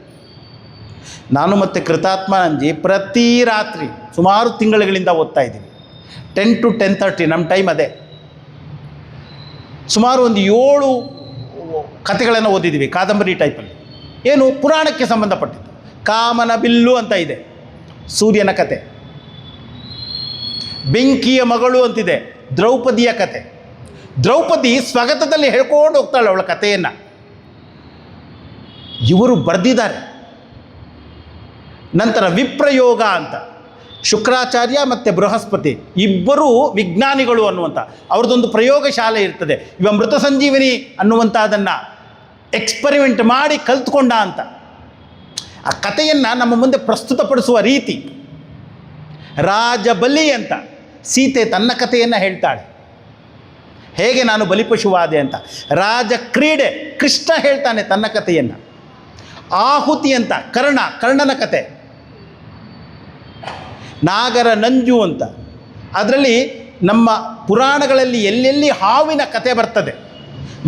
ನಾನು ಮತ್ತು ಕೃತಾತ್ಮಾನಂಜಿ ಪ್ರತಿ ರಾತ್ರಿ ಸುಮಾರು ತಿಂಗಳುಗಳಿಂದ ಓದ್ತಾ ಇದ್ದೀವಿ. 10 to 10:30 ನಮ್ಮ ಟೈಮ್ ಅದೇ. ಸುಮಾರು ಒಂದು 7 ಕಥೆಗಳನ್ನು ಓದಿದ್ದೀವಿ, ಕಾದಂಬರಿ ಟೈಪಲ್ಲಿ. ಏನು ಪುರಾಣಕ್ಕೆ ಸಂಬಂಧಪಟ್ಟಿದ್ದು. ಕಾಮನ ಬಿಲ್ಲು ಅಂತ ಇದೆ, ಸೂರ್ಯನ ಕತೆ. ಬೆಂಕಿಯ ಮಗಳು ಅಂತಿದೆ, ದ್ರೌಪದಿಯ ಕತೆ. ದ್ರೌಪದಿ ಸ್ವಗತದಲ್ಲಿ ಹೇಳ್ಕೊಂಡು ಹೋಗ್ತಾಳೆ ಅವಳ ಕಥೆಯನ್ನು. ಇವರು ಬರೆದಿದ್ದಾರೆ. ನಂತರ ವಿಪ್ರಯೋಗ ಅಂತ, ಶುಕ್ರಾಚಾರ್ಯ ಮತ್ತು ಬೃಹಸ್ಪತಿ ಇಬ್ಬರೂ ವಿಜ್ಞಾನಿಗಳು ಅನ್ನುವಂಥ ಅವ್ರದ್ದೊಂದು ಪ್ರಯೋಗಶಾಲೆ ಇರ್ತದೆ. ಇವ ಮೃತ ಸಂಜೀವಿನಿ ಅನ್ನುವಂಥದ್ದನ್ನು ಎಕ್ಸ್ಪರಿಮೆಂಟ್ ಮಾಡಿ ಕಲ್ತ್ಕೊಂಡ ಅಂತ. ಆ ಕಥೆಯನ್ನು ನಮ್ಮ ಮುಂದೆ ಪ್ರಸ್ತುತಪಡಿಸುವ ರೀತಿ. ರಾಜಬಲಿ ಅಂತ ಸೀತೆ ತನ್ನ ಕಥೆಯನ್ನು ಹೇಳ್ತಾಳೆ, ಹೇಗೆ ನಾನು ಬಲಿಪಶುವಾದೆ ಅಂತ. ರಾಜ ಕ್ರೀಡೆ ಕೃಷ್ಣ ಹೇಳ್ತಾನೆ ತನ್ನ ಕಥೆಯನ್ನು. ಆಹುತಿ ಅಂತ ಕರ್ಣನ ಕತೆ. ನಾಗರ ನಂಜು ಅಂತ, ಅದರಲ್ಲಿ ನಮ್ಮ ಪುರಾಣಗಳಲ್ಲಿ ಎಲ್ಲೆಲ್ಲಿ ಹಾವಿನ ಕತೆ ಬರ್ತದೆ.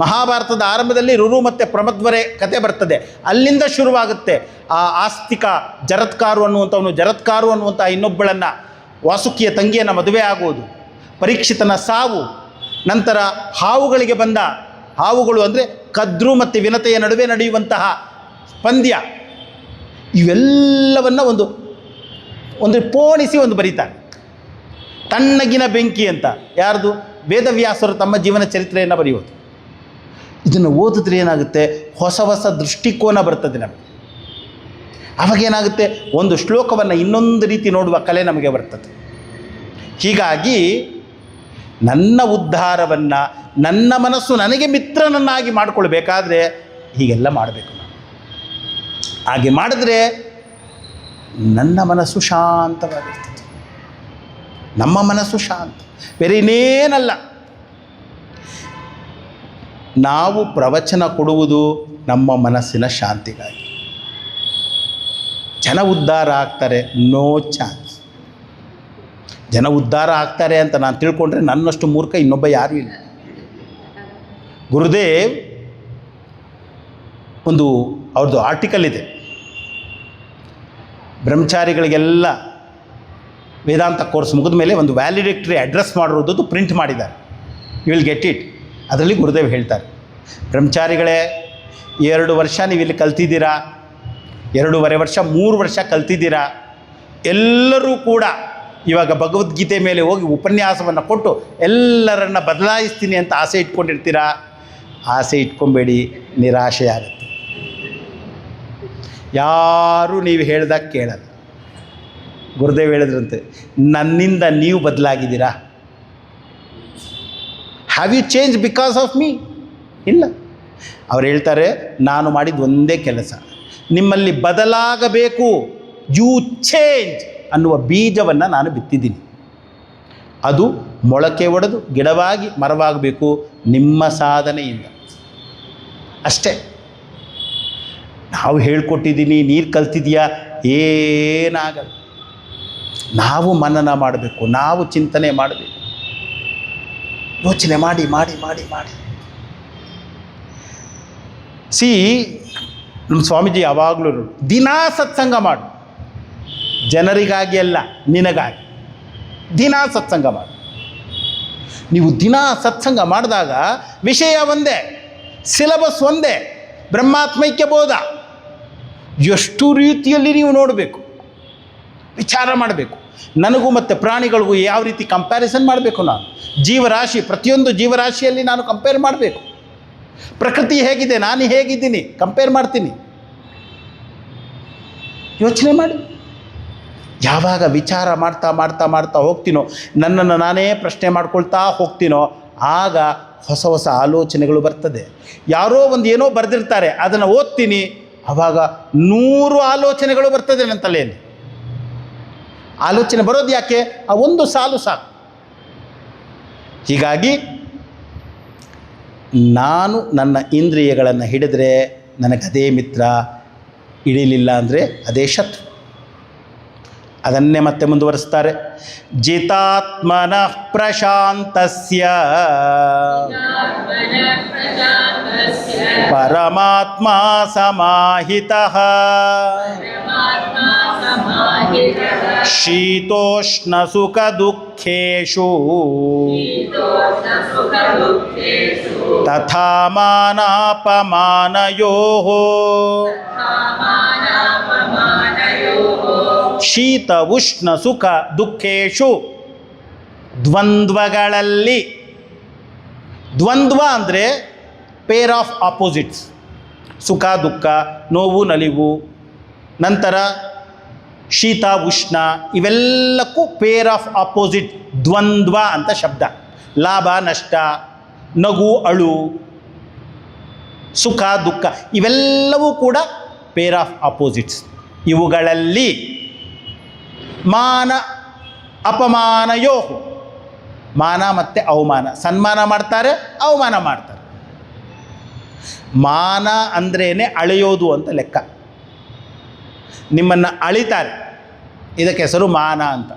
ಮಹಾಭಾರತದ ಆರಂಭದಲ್ಲಿ ರುರು ಮತ್ತು ಪ್ರಮದ್ವರೆ ಕತೆ ಬರ್ತದೆ. ಅಲ್ಲಿಂದ ಶುರುವಾಗುತ್ತೆ ಆ ಆಸ್ತಿಕ ಜರತ್ಕಾರು ಅನ್ನುವಂಥ ಇನ್ನೊಬ್ಬಳನ್ನು, ವಾಸುಕಿಯ ತಂಗಿಯನ್ನು ಮದುವೆ ಆಗುವುದು, ಪರೀಕ್ಷಿತನ ಸಾವು, ನಂತರ ಹಾವುಗಳಿಗೆ ಬಂದ ಹಾವುಗಳು ಅಂದರೆ ಕದ್ರು ಮತ್ತು ವಿನತೆಯ ನಡುವೆ ನಡೆಯುವಂತಹ ಪಂದ್ಯ, ಇವೆಲ್ಲವನ್ನು ಒಂದು ಪೋಣಿಸಿ ಬರೀತಾರೆ. ತಣ್ಣಗಿನ ಬೆಂಕಿ ಅಂತ ಯಾರ್ದು? ವೇದವ್ಯಾಸರು ತಮ್ಮ ಜೀವನ ಚರಿತ್ರೆಯನ್ನು ಬರೆಯೋದು. ಇದನ್ನು ಓದಿದ್ರೆ ಏನಾಗುತ್ತೆ, ಹೊಸ ದೃಷ್ಟಿಕೋನ ಬರ್ತದೆ ನಮಗೆ. ಅವಾಗೇನಾಗುತ್ತೆ, ಒಂದು ಶ್ಲೋಕವನ್ನು ಇನ್ನೊಂದು ರೀತಿ ನೋಡುವ ಕಲೆ ನಮಗೆ ಬರ್ತದೆ. ಹೀಗಾಗಿ ನನ್ನ ಉದ್ಧಾರವನ್ನು, ನನ್ನ ಮನಸ್ಸು ನನಗೆ ಮಿತ್ರನನ್ನಾಗಿ ಮಾಡಿಕೊಳ್ಬೇಕಾದ್ರೆ ಹೀಗೆಲ್ಲ ಮಾಡಬೇಕು ನಾನು. ಹಾಗೆ ಮಾಡಿದ್ರೆ ನನ್ನ ಮನಸ್ಸು ಶಾಂತವಾಗಿರ್ತದೆ. ನಮ್ಮ ಮನಸ್ಸು ಶಾಂತ, ಬೇರೆ ಇನ್ನೇನಲ್ಲ. ನಾವು ಪ್ರವಚನ ಕೊಡುವುದು ನಮ್ಮ ಮನಸ್ಸಿನ ಶಾಂತಿಗಾಗಿ. ಜನ ಉದ್ಧಾರ ಆಗ್ತಾರೆ, ನೋ ಚಾನ್ಸ್. ಜನ ಉದ್ಧಾರ ಆಗ್ತಾರೆ ಅಂತ ನಾನು ತಿಳ್ಕೊಂಡ್ರೆ ನನ್ನಷ್ಟು ಮೂರ್ಖ ಇನ್ನೊಬ್ಬ ಯಾರೂ ಇಲ್ಲ. ಗುರುದೇವ್ ಅವ್ರದ್ದು ಆರ್ಟಿಕಲ್ ಇದೆ, ಬ್ರಹ್ಮಚಾರಿಗಳಿಗೆಲ್ಲ ವೇದಾಂತ ಕೋರ್ಸ್ ಮುಗಿದ ಮೇಲೆ ಒಂದು ವ್ಯಾಲಿಡೇಟರಿ ಅಡ್ರೆಸ್ ಮಾಡಿರೋದು ಪ್ರಿಂಟ್ ಮಾಡಿದ್ದಾರೆ. You will get it. ಅದರಲ್ಲಿ ಗುರುದೇವ್ ಹೇಳ್ತಾರೆ, ಬ್ರಹ್ಮಚಾರಿಗಳೇ, 2 ವರ್ಷ ನೀವು ಇಲ್ಲಿ ಕಲ್ತಿದ್ದೀರಾ, 2.5 ವರ್ಷ 3 ವರ್ಷ ಕಲ್ತಿದ್ದೀರಾ. ಎಲ್ಲರೂ ಕೂಡ ಇವಾಗ ಭಗವದ್ಗೀತೆ ಮೇಲೆ ಹೋಗಿ ಉಪನ್ಯಾಸವನ್ನು ಕೊಟ್ಟು ಎಲ್ಲರನ್ನ ಬದಲಾಯಿಸ್ತೀನಿ ಅಂತ ಆಸೆ ಇಟ್ಕೊಂಡಿರ್ತೀರಾ. ಆಸೆ ಇಟ್ಕೊಬೇಡಿ, ನಿರಾಶೆ ಆಗುತ್ತೆ. ಯಾರೂ ನೀವು ಹೇಳ್ದಾಗ ಕೇಳಲ್ಲ. ಗುರುದೇವ್ ಹೇಳಿದ್ರಂತೆ, ನನ್ನಿಂದ ನೀವು ಬದಲಾಗಿದ್ದೀರಾ? Have you change because of me? ಇಲ್ಲ. ಅವ್ರು ಹೇಳ್ತಾರೆ, ನಾನು ಮಾಡಿದ ಒಂದೇ ಕೆಲಸ, ನಿಮ್ಮಲ್ಲಿ ಬದಲಾಗಬೇಕು, ಯು ಚೇಂಜ್ ಅನ್ನುವ ಬೀಜವನ್ನು ನಾನು ಬಿತ್ತಿದ್ದೀನಿ. ಅದು ಮೊಳಕೆ ಒಡೆದು ಗಿಡವಾಗಿ ಮರವಾಗಬೇಕು ನಿಮ್ಮ ಸಾಧನೆಯಿಂದ ಅಷ್ಟೇ. ನಾವು ಹೇಳ್ಕೊಟ್ಟಿದ್ದೀನಿ, ನೀರು ಕಲ್ತಿದೆಯಾ, ಏನಾಗಲ್ಲ. ನಾವು ಮನನ ಮಾಡಬೇಕು, ನಾವು ಚಿಂತನೆ ಮಾಡಬೇಕು, ಯೋಚನೆ ಮಾಡಿ ಮಾಡಿ ಮಾಡಿ ಮಾಡಿ. ನಮ್ಮ ಸ್ವಾಮೀಜಿ ಯಾವಾಗಲೂ ದಿನಾ ಸತ್ಸಂಗ ಮಾಡು, ಜನರಿಗಾಗಿ ಅಲ್ಲ, ನಿನಗಾಗಿ. ದಿನಾ ಸತ್ಸಂಗ ಮಾಡು. ನೀವು ದಿನಾ ಸತ್ಸಂಗ ಮಾಡಿದಾಗ ವಿಷಯ ಒಂದೇ, ಸಿಲಬಸ್ ಒಂದೇ, ಬ್ರಹ್ಮಾತ್ಮೈಕ್ಯ ಬೋಧ. ಎಷ್ಟು ರೀತಿಯಲ್ಲಿ ನೀವು ನೋಡಬೇಕು, ವಿಚಾರ ಮಾಡಬೇಕು. ನನಗೂ ಮತ್ತು ಪ್ರಾಣಿಗಳಿಗೂ ಯಾವ ರೀತಿ ಕಂಪ್ಯಾರಿಸನ್ ಮಾಡಬೇಕು, ನಾನು ಜೀವರಾಶಿ, ಪ್ರತಿಯೊಂದು ಜೀವರಾಶಿಯಲ್ಲಿ ನಾನು ಕಂಪೇರ್ ಮಾಡಬೇಕು. ಪ್ರಕೃತಿ ಹೇಗಿದೆ, ನಾನು ಹೇಗಿದ್ದೀನಿ, ಕಂಪೇರ್ ಮಾಡ್ತೀನಿ. ಯೋಚನೆ ಮಾಡಿ. ಯಾವಾಗ ವಿಚಾರ ಮಾಡ್ತಾ ಮಾಡ್ತಾ ಮಾಡ್ತಾ ಹೋಗ್ತೀನೋ, ನನ್ನನ್ನು ನಾನೇ ಪ್ರಶ್ನೆ ಮಾಡ್ಕೊಳ್ತಾ ಹೋಗ್ತೀನೋ, ಆಗ ಹೊಸ ಹೊಸ ಆಲೋಚನೆಗಳು ಬರ್ತದೆ. ಯಾರೋ ಏನೋ ಬರೆದಿರ್ತಾರೆ, ಅದನ್ನು ಓದ್ತೀನಿ, ಆವಾಗ 100 ಆಲೋಚನೆಗಳು ಬರ್ತದೆ ನನ್ನ ತಲೆಯಲ್ಲಿ. ಆಲೋಚನೆ ಬರೋದು ಯಾಕೆ? ಆ ಒಂದು ಸಾಲು ಸಾಕು. ಹೀಗಾಗಿ ನಾನು ನನ್ನ ಇಂದ್ರಿಯಗಳನ್ನು ಹಿಡಿದ್ರೆ ನನಗದೇ ಮಿತ್ರ, ಹಿಡಿಲಿಲ್ಲ ಅಂದರೆ ಅದೇ ಶತ್ರು. ಅದನ್ನೇ ಮತ್ತೆ ಮುಂದುವರಿಸ್ತಾರೆ. ಜಿತಾತ್ಮನಃ ಪ್ರಶಾಂತಸ್ಯ ಪರಮಾತ್ಮ ಸಮಾಹಿತಃ ಶೀತೋಷ್ಣ ಸುಖ ದುಃಖೇಷು ತಥಾ ಮಾನಾಪಮಾನಯೋಃ ಶೀತ ಉಷ್ಣ ಸುಖ ದುಃಖೇಶು ದ್ವಂದ್ವಗಳಲ್ಲಿ. ದ್ವಂದ್ವ ಅಂದರೆ ಪೇರ್ ಆಫ್ ಆಪೋಸಿಟ್ಸ್. ಸುಖ ದುಃಖ, ನೋವು ನಲಿವು, ನಂತರ ಶೀತ ಉಷ್ಣ, ಇವೆಲ್ಲಕ್ಕೂ ಪೇರ್ ಆಫ್ ಆಪೋಸಿಟ್ ದ್ವಂದ್ವ ಅಂತ ಶಬ್ದ. ಲಾಭ ನಷ್ಟ, ನಗು ಅಳು, ಸುಖ ದುಃಖ, ಇವೆಲ್ಲವೂ ಕೂಡ ಪೇರ್ ಆಫ್ ಆಪೋಸಿಟ್ಸ್. ಇವುಗಳಲ್ಲಿ ಮಾನ ಅಪಮಾನಯೋ, ಮಾನ ಮತ್ತು ಅವಮಾನ, ಸನ್ಮಾನ ಮಾಡ್ತಾರೆ, ಅವಮಾನ ಮಾಡ್ತಾರೆ. ಮಾನ ಅಂದ್ರೇ ಅಳೆಯೋದು ಅಂತ ಲೆಕ್ಕ. ನಿಮ್ಮನ್ನು ಅಳಿತಾರೆ, ಇದಕ್ಕೆ ಹೆಸರು ಮಾನ ಅಂತ.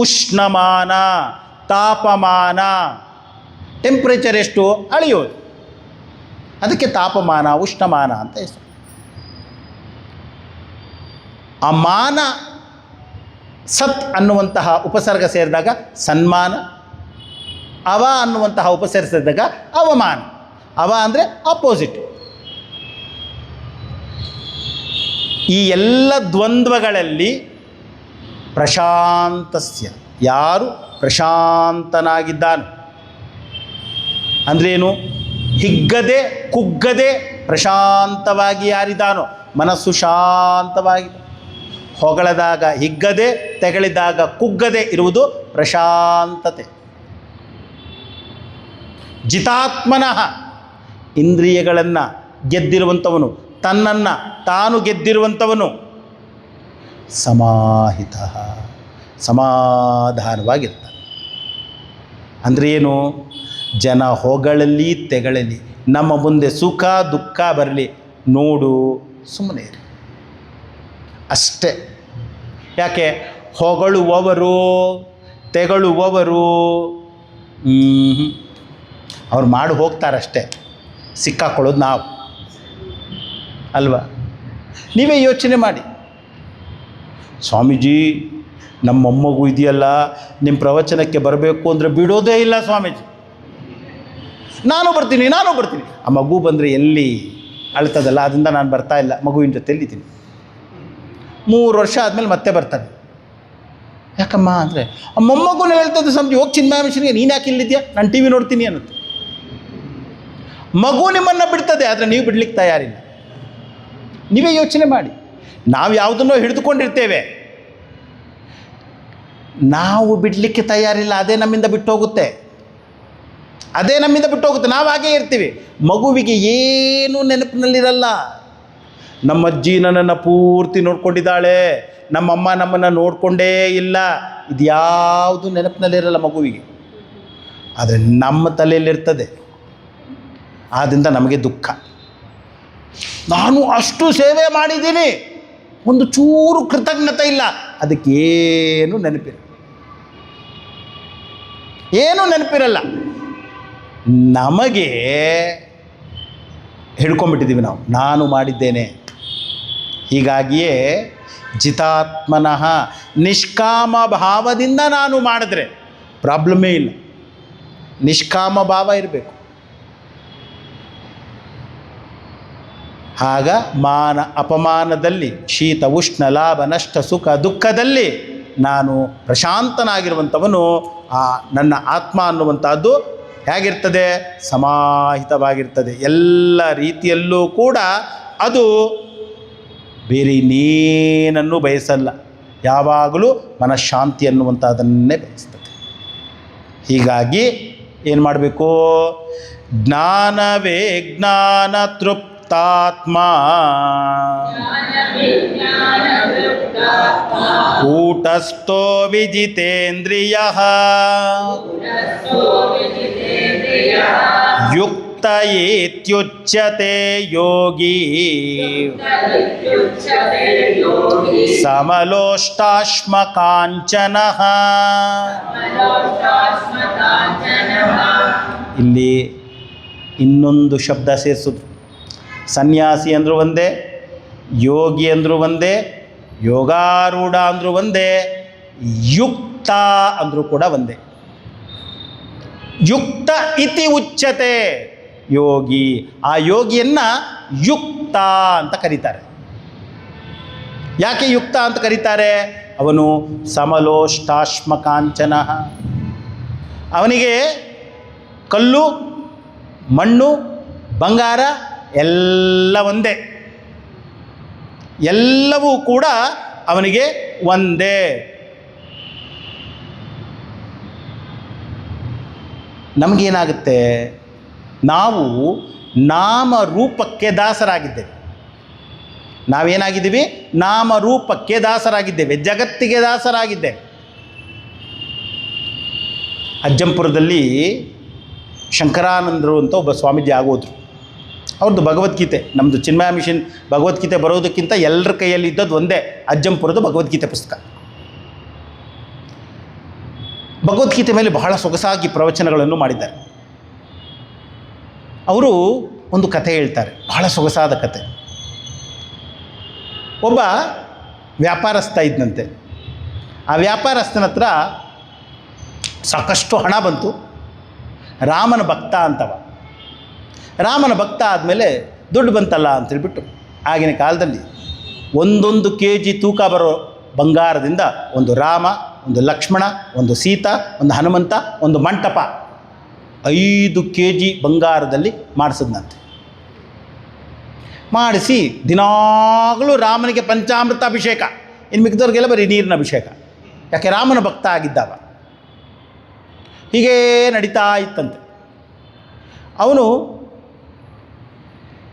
ಉಷ್ಣಮಾನ, ತಾಪಮಾನ, ಟೆಂಪ್ರೇಚರ್ ಎಷ್ಟು ಅಳೆಯೋದು, ಅದಕ್ಕೆ ತಾಪಮಾನ ಉಷ್ಣಮಾನ ಅಂತ ಹೆಸರು. ಆ ಮಾನ ಸತ್ ಅನ್ನುವಂತಹ ಉಪಸರ್ಗ ಸೇರಿದಾಗ ಸನ್ಮಾನ, ಅವ ಅನ್ನುವಂತಹ ಉಪಸರ್ಗ ಸೇರಿದಾಗ ಅವಮಾನ. ಅವ ಅಂದರೆ ಆಪೋಸಿಟ್. ಈ ಎಲ್ಲ ದ್ವಂದ್ವಗಳಲ್ಲಿ ಪ್ರಶಾಂತಸ್ಯ, ಯಾರು ಪ್ರಶಾಂತನಾಗಿದ್ದಾನೆ ಅಂದ್ರೇನು? ಹಿಗ್ಗದೆ ಕುಗ್ಗದೆ ಪ್ರಶಾಂತವಾಗಿ ಯಾರಿದ್ದಾನೋ, ಮನಸ್ಸು ಶಾಂತವಾಗಿ, ಹೊಗಳದಾಗ ಹಿಗ್ಗದೆ, ತೆಗಳಿದಾಗ ಕುಗ್ಗದೆ ಇರುವುದು ಪ್ರಶಾಂತತೆ. ಜಿತಾತ್ಮನಃ, ಇಂದ್ರಿಯಗಳನ್ನು ಗೆದ್ದಿರುವಂಥವನು, ತನ್ನನ್ನು ತಾನು ಗೆದ್ದಿರುವಂಥವನು. ಸಮಾಹಿತ, ಸಮಾಧಾನವಾಗಿರ್ತಾನೆ. ಅಂದರೆ ಏನು? ಜನ ಹೊಗಳಲಿ ತೆಗಳಲಿ, ನಮ್ಮ ಮುಂದೆ ಸುಖ ದುಃಖ ಬರಲಿ, ನೋಡು ಸುಮ್ಮನೆ ಇರಿ ಅಷ್ಟೇ. ಯಾಕೆ? ಹೊಗಳುವವರು ತೆಗಳುವವರು ಅವ್ರು ಮಾಡಿ ಹೋಗ್ತಾರಷ್ಟೇ, ಸಿಕ್ಕಾಕೊಳ್ಳೋದು ನಾವು ಅಲ್ವಾ? ನೀವೇ ಯೋಚನೆ ಮಾಡಿ. ಸ್ವಾಮೀಜಿ ನಮ್ಮ ಮೊಮ್ಮಗು ಇದೆಯಲ್ಲ, ನಿಮ್ಮ ಪ್ರವಚನಕ್ಕೆ ಬರಬೇಕು ಅಂದರೆ ಬಿಡೋದೇ ಇಲ್ಲ ಸ್ವಾಮೀಜಿ, ನಾನು ಬರ್ತೀನಿ. ಆ ಮಗು ಬಂದರೆ ಎಲ್ಲಿ ಅಳ್ತದಲ್ಲ, ಅದರಿಂದ ನಾನು ಬರ್ತಾ ಇಲ್ಲ, ಮಗುವಿನ ಜೊತೆಯಲ್ಲಿದ್ದೀನಿ. 3 ವರ್ಷ ಆದಮೇಲೆ ಮತ್ತೆ ಬರ್ತಾನೆ. ಯಾಕಮ್ಮ ಅಂದರೆ ಆ ಮೊಮ್ಮಗುನ ಹೇಳ್ತದೆ, ಸ್ವಾಮೀಜಿ ಹೋಗಿ ಚಿನ್ಮಯ ಮಿಷನ್ಗೆ ನೀನು ಯಾಕೆ ಇಲ್ಲಿದ್ಯಾ, ನಾನು ಟಿ ವಿ ನೋಡ್ತೀನಿ ಅನ್ನುತ್ತೆ. ಮಗು ನಿಮ್ಮನ್ನು ಬಿಡ್ತದೆ, ಆದರೆ ನೀವು ಬಿಡ್ಲಿಕ್ಕೆ ತಯಾರಿಲ್ಲ. ನೀವೇ ಯೋಚನೆ ಮಾಡಿ. ನಾವು ಯಾವುದನ್ನೋ ಹಿಡಿದುಕೊಂಡಿರ್ತೇವೆ, ನಾವು ಬಿಡಲಿಕ್ಕೆ ತಯಾರಿಲ್ಲ, ಅದೇ ನಮ್ಮಿಂದ ಬಿಟ್ಟು ಹೋಗುತ್ತೆ. ನಾವು ಹಾಗೇ ಇರ್ತೀವಿ. ಮಗುವಿಗೆ ಏನೂ ನೆನಪಿನಲ್ಲಿರಲ್ಲ. ನಮ್ಮ ಅಜ್ಜಿ ನನ್ನನ್ನು ಪೂರ್ತಿ ನೋಡ್ಕೊಂಡಿದ್ದಾಳೆ, ನಮ್ಮಮ್ಮ ನಮ್ಮನ್ನು ನೋಡಿಕೊಂಡೇ ಇಲ್ಲ, ಇದು ಯಾವುದು ನೆನಪಿನಲ್ಲಿರಲ್ಲ ಮಗುವಿಗೆ. ಆದರೆ ನಮ್ಮ ತಲೆಯಲ್ಲಿರ್ತದೆ. ಆದ್ದರಿಂದ ನಮಗೆ ದುಃಖ. ನಾನು ಅಷ್ಟು ಸೇವೆ ಮಾಡಿದ್ದೀನಿ, ಒಂದು ಚೂರು ಕೃತಜ್ಞತೆ ಇಲ್ಲ, ಅದಕ್ಕೇನು ನೆನಪಿರಲ್ಲ. ನಮಗೆ ಹಿಡ್ಕೊಂಡ್ಬಿಟ್ಟಿದ್ದೀವಿ ನಾವು, ನಾನು ಮಾಡಿದ್ದೇನೆ. ಹೀಗಾಗಿಯೇ ಜಿತಾತ್ಮನಃ, ನಿಷ್ಕಾಮ ಭಾವದಿಂದ ನಾನು ಮಾಡಿದ್ರೆ ಪ್ರಾಬ್ಲಮೇ ಇಲ್ಲ. ನಿಷ್ಕಾಮ ಭಾವ ಇರಬೇಕು. ಆಗ ಮಾನ ಅಪಮಾನದಲ್ಲಿ, ಶೀತ ಉಷ್ಣ ಲಾಭ ನಷ್ಟ ಸುಖ ದುಃಖದಲ್ಲಿ ನಾನು ಪ್ರಶಾಂತನಾಗಿರುವಂಥವನು. ಆ ನನ್ನ ಆತ್ಮ ಅನ್ನುವಂಥದ್ದು ಹೇಗಿರ್ತದೆ? ಸಮಾಹಿತವಾಗಿರ್ತದೆ. ಎಲ್ಲ ರೀತಿಯಲ್ಲೂ ಕೂಡ ಅದು ಬೇರೆ ಇನ್ನೇನನ್ನು ಬಯಸಲ್ಲ, ಯಾವಾಗಲೂ ಮನಃಶಾಂತಿ ಅನ್ನುವಂಥದ್ದನ್ನೇ ಬಯಸ್ತದೆ. ಹೀಗಾಗಿ ಏನು ಮಾಡಬೇಕು? ಜ್ಞಾನವೇ ಜ್ಞಾನ ತೃಪ್ತಾತ್ಮ ಕೂಟಸ್ಥೋ ವಿಜಿತೇಂದ್ರಿಯಃ ಯುಕ್ತ ಏತ್ಯುಚ್ಯತೆ ಯೋಗಿ ಸಮಲೋಷ್ಟಾಶ್ಮ ಕಾಂಚನಃ. ಇಲ್ಲಿ ಇನ್ನೊಂದು ಶಬ್ದ ಸೇರಿಸೋದು. ಸನ್ಯಾಸಿ ಅಂದರೂ ಒಂದೇ, ಯೋಗಿ ಅಂದರೂ ಒಂದೇ, ಯೋಗಾರೂಢ ಅಂದರೂ ಒಂದೇ, ಯುಕ್ತ ಅಂದರೂ ಕೂಡ ಒಂದೇ. ಯುಕ್ತ ಇತಿ ಉಚ್ಯತೆ ಯೋಗಿ. ಆ ಯೋಗಿಯನ್ನು ಯುಕ್ತ ಅಂತ ಕರೀತಾರೆ. ಯಾಕೆ ಯುಕ್ತ ಅಂತ ಕರೀತಾರೆ? ಅವನು ಸಮಲೋಷ್ಟಾಶ್ಮಕಾಂಚನ. ಅವನಿಗೆ ಕಲ್ಲು, ಮಣ್ಣು, ಬಂಗಾರ ಎಲ್ಲ ಒಂದೇ, ಎಲ್ಲವೂ ಕೂಡ ಅವನಿಗೆ ಒಂದೇ. ನಮಗೇನಾಗುತ್ತೆ? ನಾವು ನಾಮರೂಪಕ್ಕೆ ದಾಸರಾಗಿದ್ದೇವೆ. ನಾವೇನಾಗಿದ್ದೀವಿ? ನಾಮರೂಪಕ್ಕೆ ದಾಸರಾಗಿದ್ದೇವೆ, ಜಗತ್ತಿಗೆ ದಾಸರಾಗಿದ್ದೇವೆ. ಅಜ್ಜಂಪುರದಲ್ಲಿ ಶಂಕರಾನಂದರು ಅಂತ ಒಬ್ಬ ಸ್ವಾಮೀಜಿ ಆಗೋದ್ರು. ಅವ್ರದ್ದು ಭಗವದ್ಗೀತೆ, ನಮ್ಮದು ಚಿನ್ಮಯ ಮಿಷನ್ ಭಗವದ್ಗೀತೆ ಬರೋದಕ್ಕಿಂತ ಎಲ್ಲರ ಕೈಯಲ್ಲಿ ಇದ್ದದ್ದು ಒಂದೇ, ಅಜ್ಜಂಪುರದ ಭಗವದ್ಗೀತೆ ಪುಸ್ತಕ. ಭಗವದ್ಗೀತೆ ಮೇಲೆ ಬಹಳ ಸೊಗಸಾಗಿ ಪ್ರವಚನಗಳನ್ನು ಮಾಡಿದ್ದಾರೆ. ಅವರು ಒಂದು ಕಥೆ ಹೇಳ್ತಾರೆ, ಬಹಳ ಸೊಗಸಾದ ಕಥೆ. ಒಬ್ಬ ವ್ಯಾಪಾರಸ್ಥ ಇದ್ದಂತೆ. ಆ ವ್ಯಾಪಾರಸ್ಥನ ಹತ್ರ ಸಾಕಷ್ಟು ಹಣ ಬಂತು. ರಾಮನ ಭಕ್ತ ಅಂತವ. ರಾಮನ ಭಕ್ತ ಆದಮೇಲೆ ದುಡ್ಡು ಬಂತಲ್ಲ ಅಂತೇಳ್ಬಿಟ್ಟು ಆಗಿನ ಕಾಲದಲ್ಲಿ 1 kg ತೂಕ ಬರೋ ಬಂಗಾರದಿಂದ ಒಂದು ರಾಮ, ಒಂದು ಲಕ್ಷ್ಮಣ, ಒಂದು ಸೀತಾ, ಒಂದು ಹನುಮಂತ, ಒಂದು ಮಂಟಪ 5 kg ಬಂಗಾರದಲ್ಲಿ ಮಾಡಿಸಿದ್ನಂತೆ. ಮಾಡಿಸಿ ದಿನಾಗಲೂ ರಾಮನಿಗೆ ಪಂಚಾಮೃತ ಅಭಿಷೇಕ, ಇನ್ನು ಮಿಕ್ಕಿದವ್ರಿಗೆಲ್ಲ ಬರೀ ನೀರಿನ ಅಭಿಷೇಕ. ಯಾಕೆ? ರಾಮನ ಭಕ್ತ ಆಗಿದ್ದಾವ. ಹೀಗೇ ನಡೀತಾ ಇತ್ತಂತೆ. ಅವನು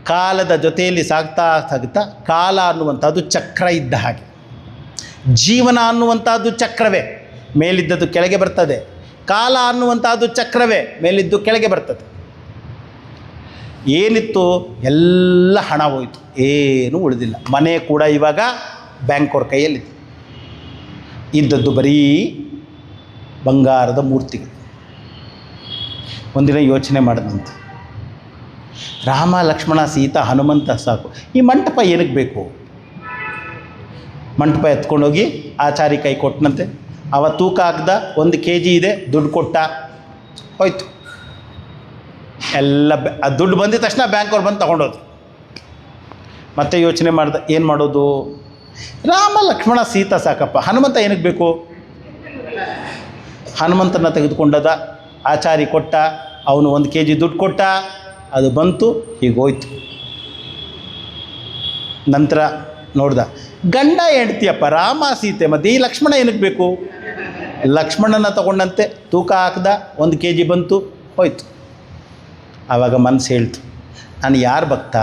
ಕಾಲದ ಜೊತೆಯಲ್ಲಿ ಸಾಗ್ತಾ ಸಾಗ್ತಾ, ಕಾಲ ಅನ್ನುವಂಥದ್ದು ಚಕ್ರ ಇದ್ದ ಹಾಗೆ, ಜೀವನ ಅನ್ನುವಂಥದ್ದು ಚಕ್ರವೇ, ಮೇಲಿದ್ದದ್ದು ಕೆಳಗೆ ಬರ್ತದೆ. ಕಾಲ ಅನ್ನುವಂಥದ್ದು ಚಕ್ರವೇ, ಮೇಲಿದ್ದು ಕೆಳಗೆ ಬರ್ತದೆ. ಏನಿತ್ತು ಎಲ್ಲ ಹಣ ಹೋಯಿತು, ಏನೂ ಉಳಿದಿಲ್ಲ. ಮನೆ ಕೂಡ ಇವಾಗ ಬ್ಯಾಂಕ್ವ್ರ ಕೈಯಲ್ಲಿದೆ. ಇದ್ದದ್ದು ಬರೀ ಬಂಗಾರದ ಮೂರ್ತಿಗಳು. ಒಂದಿನ ಯೋಚನೆ ಮಾಡಿದಂತೆ, ರಾಮ, ಲಕ್ಷ್ಮಣ, ಸೀತಾ, ಹನುಮಂತ ಸಾಕು, ಈ ಮಂಟಪ ಏನಕ್ಕೆ ಬೇಕು? ಮಂಟಪ ಎತ್ಕೊಂಡೋಗಿ ಆಚಾರಿ ಕೈ ಕೊಟ್ಟನಂತೆ. ಅವ ತೂಕ ಹಾಕ್ದ, 1 kg ಇದೆ, ದುಡ್ಡು ಕೊಟ್ಟ, ಹೋಯ್ತು. ಎಲ್ಲ ಆ ದುಡ್ಡು ಬಂದಿದ ತಕ್ಷಣ ಬ್ಯಾಂಕ್ವ್ರು ಬಂದು ತಗೊಂಡೋದ್ರು. ಮತ್ತೆ ಯೋಚನೆ ಮಾಡ್ದೆ, ಏನು ಮಾಡೋದು? ರಾಮ, ಲಕ್ಷ್ಮಣ, ಸೀತಾ ಸಾಕಪ್ಪ, ಹನುಮಂತ ಏನಕ್ಕೆ ಬೇಕು? ಹನುಮಂತನ ತೆಗೆದುಕೊಂಡದ, ಆಚಾರಿ ಕೊಟ್ಟ, ಅವನು 1 kg ದುಡ್ಡು ಕೊಟ್ಟ, ಅದು ಬಂತು, ಹೀಗೋಯ್ತು. ನಂತರ ನೋಡ್ದ, ಗಂಡ ಹೆಂಡ್ತಿಯಪ್ಪ, ರಾಮ ಸೀತೆ, ಮತ್ತು ಈ ಲಕ್ಷ್ಮಣ ಏನಕ್ಕೆ ಬೇಕು? ಲಕ್ಷ್ಮಣನ ತಗೊಂಡಂತೆ ತೂಕ ಹಾಕ್ದ, 1 kg ಬಂತು, ಹೋಯ್ತು. ಆವಾಗ ಮನಸ್ಸು ಹೇಳ್ತು, ನಾನು ಯಾರು ಭಕ್ತ?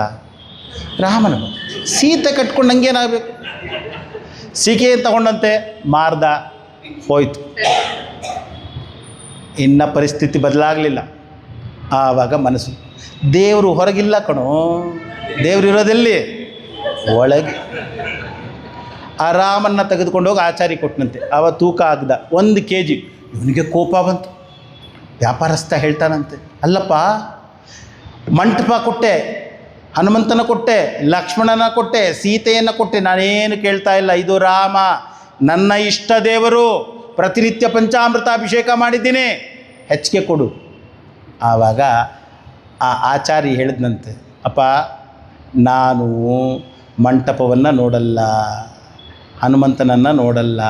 ರಾಮನ ಭಕ್ತ. ಸೀತೆ ಕಟ್ಕೊಂಡು ನಂಗೇನಾಗಬೇಕು? ಸೀಕೆಯನ್ನು ತಗೊಂಡಂತೆ ಮಾರ್ದ, ಹೋಯ್ತು. ಇನ್ನು ಪರಿಸ್ಥಿತಿ ಬದಲಾಗಲಿಲ್ಲ. ಆವಾಗ ಮನಸ್ಸು, ದೇವರು ಹೊರಗಿಲ್ಲ ಕಣೋ, ದೇವರು ಇರೋದೆಲ್ಲಿ? ಒಳಗೆ. ಆ ರಾಮನ್ನ ತೆಗೆದುಕೊಂಡೋಗಿ ಆಚಾರಿ ಕೊಟ್ಟನಂತೆ. ಅವ ತೂಕ ಹಾಕ್ದ, 1 kg. ಇವನಿಗೆ ಕೋಪ ಬಂತು. ವ್ಯಾಪಾರಸ್ಥ ಹೇಳ್ತಾನಂತೆ, ಅಲ್ಲಪ್ಪ, ಮಂಟಪ ಕೊಟ್ಟೆ, ಹನುಮಂತನ ಕೊಟ್ಟೆ, ಲಕ್ಷ್ಮಣನ ಕೊಟ್ಟೆ, ಸೀತೆಯನ್ನು ಕೊಟ್ಟೆ, ನಾನೇನು ಕೇಳ್ತಾ ಇಲ್ಲ. ಇದು ರಾಮ, ನನ್ನ ಇಷ್ಟ ದೇವರು, ಪ್ರತಿನಿತ್ಯ ಪಂಚಾಮೃತ ಅಭಿಷೇಕ ಮಾಡಿದ್ದೀನಿ, ಹೆಚ್ಚಿಗೆ ಕೊಡು. ಆವಾಗ ಆ ಆಚಾರಿ ಹೇಳಿದ್ನಂತೆ, ಅಪ್ಪ, ನಾನು ಮಂಟಪವನ್ನು ನೋಡಲ್ಲ, ಹನುಮಂತನನ್ನು ನೋಡಲ್ಲ,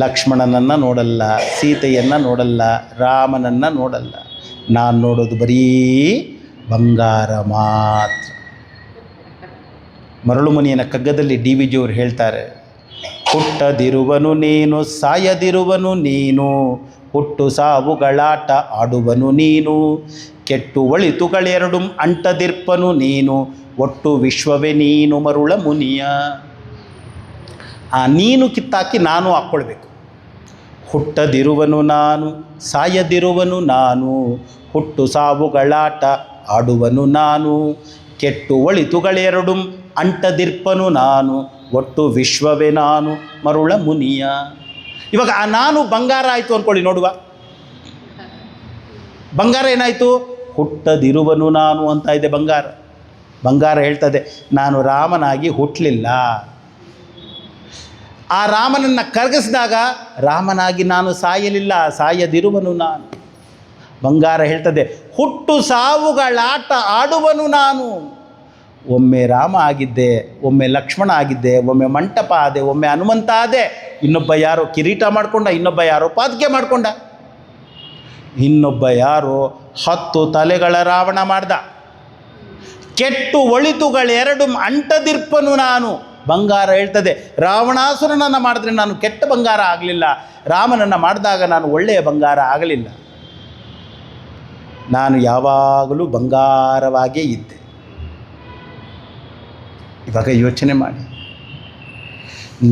ಲಕ್ಷ್ಮಣನನ್ನು ನೋಡಲ್ಲ, ಸೀತೆಯನ್ನು ನೋಡಲ್ಲ, ರಾಮನನ್ನು ನೋಡಲ್ಲ. ನಾನು ನೋಡೋದು ಬರೀ ಬಂಗಾರ ಮಾತ್ರ. ಮರಳುಮುನಿಯನ ಕಗ್ಗದಲ್ಲಿ DVG ಅವರು ಹೇಳ್ತಾರೆ, ಹುಟ್ಟದಿರುವನು ನೀನು, ಸಾಯದಿರುವನು ನೀನು, ಹುಟ್ಟು ಸಾವುಗಳಾಟ ಆಡುವನು ನೀನು, ಕೆಟ್ಟು ಒಳಿತುಗಳೆರಡು ಅಂಟದಿರ್ಪನು ನೀನು, ಒಟ್ಟು ವಿಶ್ವವೇ ನೀನು ಮರುಳ ಮುನಿಯ. ಆ ನೀನು ಕಿತ್ತಾಕಿ ನಾನು ಹಾಕ್ಕೊಳ್ಬೇಕು. ಹುಟ್ಟದಿರುವನು ನಾನು, ಸಾಯದಿರುವನು ನಾನು, ಹುಟ್ಟು ಸಾವುಗಳಾಟ ಆಡುವನು ನಾನು, ಕೆಟ್ಟು ಒಳಿತುಗಳೆರಡು ಅಂಟದಿರ್ಪನು ನಾನು, ಒಟ್ಟು ವಿಶ್ವವೇ ನಾನು ಮರುಳ ಮುನಿಯ. ಇವಾಗ ಆ ನಾನು ಬಂಗಾರ ಆಯಿತು ಅಂದ್ಕೊಳ್ಳಿ, ನೋಡುವ. ಬಂಗಾರ ಏನಾಯಿತು? ಹುಟ್ಟದಿರುವನು ನಾನು ಅಂತ ಇದೆ ಬಂಗಾರ. ಬಂಗಾರ ಹೇಳ್ತದೆ, ನಾನು ರಾಮನಾಗಿ ಹುಟ್ಟಲಿಲ್ಲ. ಆ ರಾಮನನ್ನು ಕರಗಿಸಿದಾಗ ರಾಮನಾಗಿ ನಾನು ಸಾಯಲಿಲ್ಲ, ಸಾಯದಿರುವನು ನಾನು. ಬಂಗಾರ ಹೇಳ್ತದೆ, ಹುಟ್ಟು ಸಾವುಗಳಾಟ ಆಡುವನು ನಾನು, ಒಮ್ಮೆ ರಾಮ ಆಗಿದ್ದೆ, ಒಮ್ಮೆ ಲಕ್ಷ್ಮಣ ಆಗಿದ್ದೆ, ಒಮ್ಮೆ ಮಂಟಪ ಆದೆ, ಒಮ್ಮೆ ಹನುಮಂತ ಆದೆ, ಇನ್ನೊಬ್ಬ ಯಾರೋ ಕಿರೀಟ ಮಾಡಿಕೊಂಡ, ಇನ್ನೊಬ್ಬ ಯಾರೋ ಪಾದಕೆ ಮಾಡಿಕೊಂಡ, ಇನ್ನೊಬ್ಬ ಯಾರೋ 10 ತಲೆಗಳ ರಾವಣ ಮಾಡ್ದ. ಕೆಟ್ಟು ಒಳಿತುಗಳೆರಡು ಅಂಟದಿರ್ಪನು ನಾನು. ಬಂಗಾರ ಹೇಳ್ತದೆ, ರಾವಣಾಸುರನನ್ನು ಮಾಡಿದ್ರೆ ನಾನು ಕೆಟ್ಟ ಬಂಗಾರ ಆಗಲಿಲ್ಲ, ರಾಮನನ್ನು ಮಾಡಿದಾಗ ನಾನು ಒಳ್ಳೆಯ ಬಂಗಾರ ಆಗಲಿಲ್ಲ. ನಾನು ಯಾವಾಗಲೂ ಬಂಗಾರವಾಗೇ ಇದ್ದೆ. ಇವಾಗ ಯೋಚನೆ ಮಾಡಿ,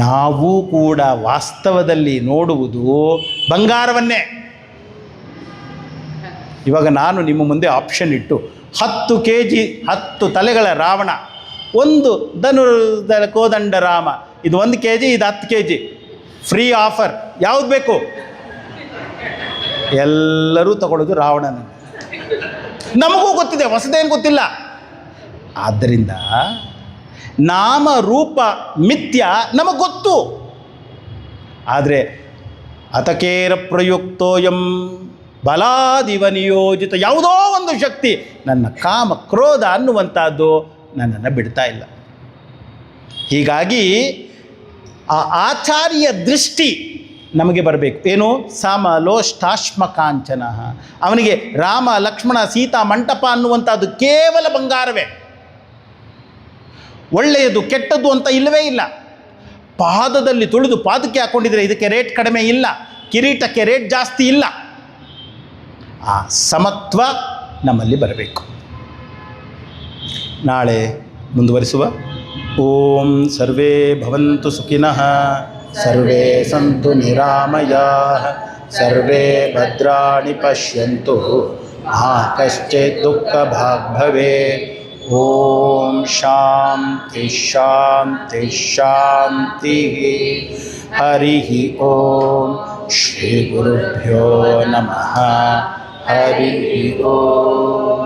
ನಾವು ಕೂಡ ವಾಸ್ತವದಲ್ಲಿ ನೋಡುವುದು ಬಂಗಾರವನ್ನೇ. ಇವಾಗ ನಾನು ನಿಮ್ಮ ಮುಂದೆ ಆಪ್ಷನ್ ಇಟ್ಟು 10 kg 10 ತಲೆಗಳ ರಾವಣ, 1 ಧನುರ್ಧರ ಕೋದಂಡ ರಾಮ, ಇದು 1 kg, ಇದು 10 kg, ಫ್ರೀ ಆಫರ್, ಯಾವುದು ಬೇಕು? ಎಲ್ಲರೂ ತಗೊಳ್ಳೋದು ರಾವಣನ. ನಮಗೂ ಗೊತ್ತಿದೆ, ಹೊಸದೇನು ಗೊತ್ತಿಲ್ಲ. ಆದ್ದರಿಂದ ನಾಮ ರೂಪ ಮಿಥ್ಯ ನಮಗೆ ಗೊತ್ತು. ಆದರೆ ಅತಕೇರ ಪ್ರಯುಕ್ತೋಯಂ ಬಲಾದಿವ ನಿಯೋಜಿತ, ಯಾವುದೋ ಒಂದು ಶಕ್ತಿ, ನನ್ನ ಕಾಮ ಕ್ರೋಧ ಅನ್ನುವಂಥದ್ದು ನನ್ನನ್ನು ಬಿಡ್ತಾ ಇಲ್ಲ. ಹೀಗಾಗಿ ಆ ಆಚಾರ್ಯ ದೃಷ್ಟಿ ನಮಗೆ ಬರಬೇಕು. ಏನು? ಸಮಲೋಷ್ಟಾಶ್ಮ ಕಾಂಚನ. ಅವನಿಗೆ ರಾಮ ಲಕ್ಷ್ಮಣ ಸೀತಾ ಮಂಟಪ ಅನ್ನುವಂಥದ್ದು ಕೇವಲ ಬಂಗಾರವೇ. ಒಳ್ಳೆಯದು ಕೆಟ್ಟದ್ದು ಅಂತ ಇಲ್ಲವೇ ಇಲ್ಲ. ಪಾದದಲ್ಲಿ ತುಳಿದು ಪಾದಕ್ಕೆ ಹಾಕ್ಕೊಂಡಿದ್ರೆ ಇದಕ್ಕೆ ರೇಟ್ ಕಡಿಮೆ ಇಲ್ಲ, ಕಿರೀಟಕ್ಕೆ ರೇಟ್ ಜಾಸ್ತಿ ಇಲ್ಲ. ಆ ಸಮತ್ವ ನಮ್ಮಲ್ಲಿ ಬರಬೇಕು. ನಾಳೆ ಮುಂದುವರಿಸುವ. ಓಂ ಸರ್ವೇ ಭವಂತು ಸುಖಿನಃ, ಸರ್ವೇ ಸಂತು ನಿರಾಮಯಾಃ, ಸರ್ವೇ ಭದ್ರಾಣಿ ಪಶ್ಯಂತು ಮಾ ಕಶ್ಚಿತ್ ದುಃಖ ಭಾಗ್ ಭವೇತ್. ಓಂ ಶಾಂತಿ ಶಾಂತಿ ಶಾಂತಿ. ಹರಿ ಓಂ. ಶ್ರೀ ಗುರುಭ್ಯೋ ನಮಃ. ಹರಿ ಓಂ.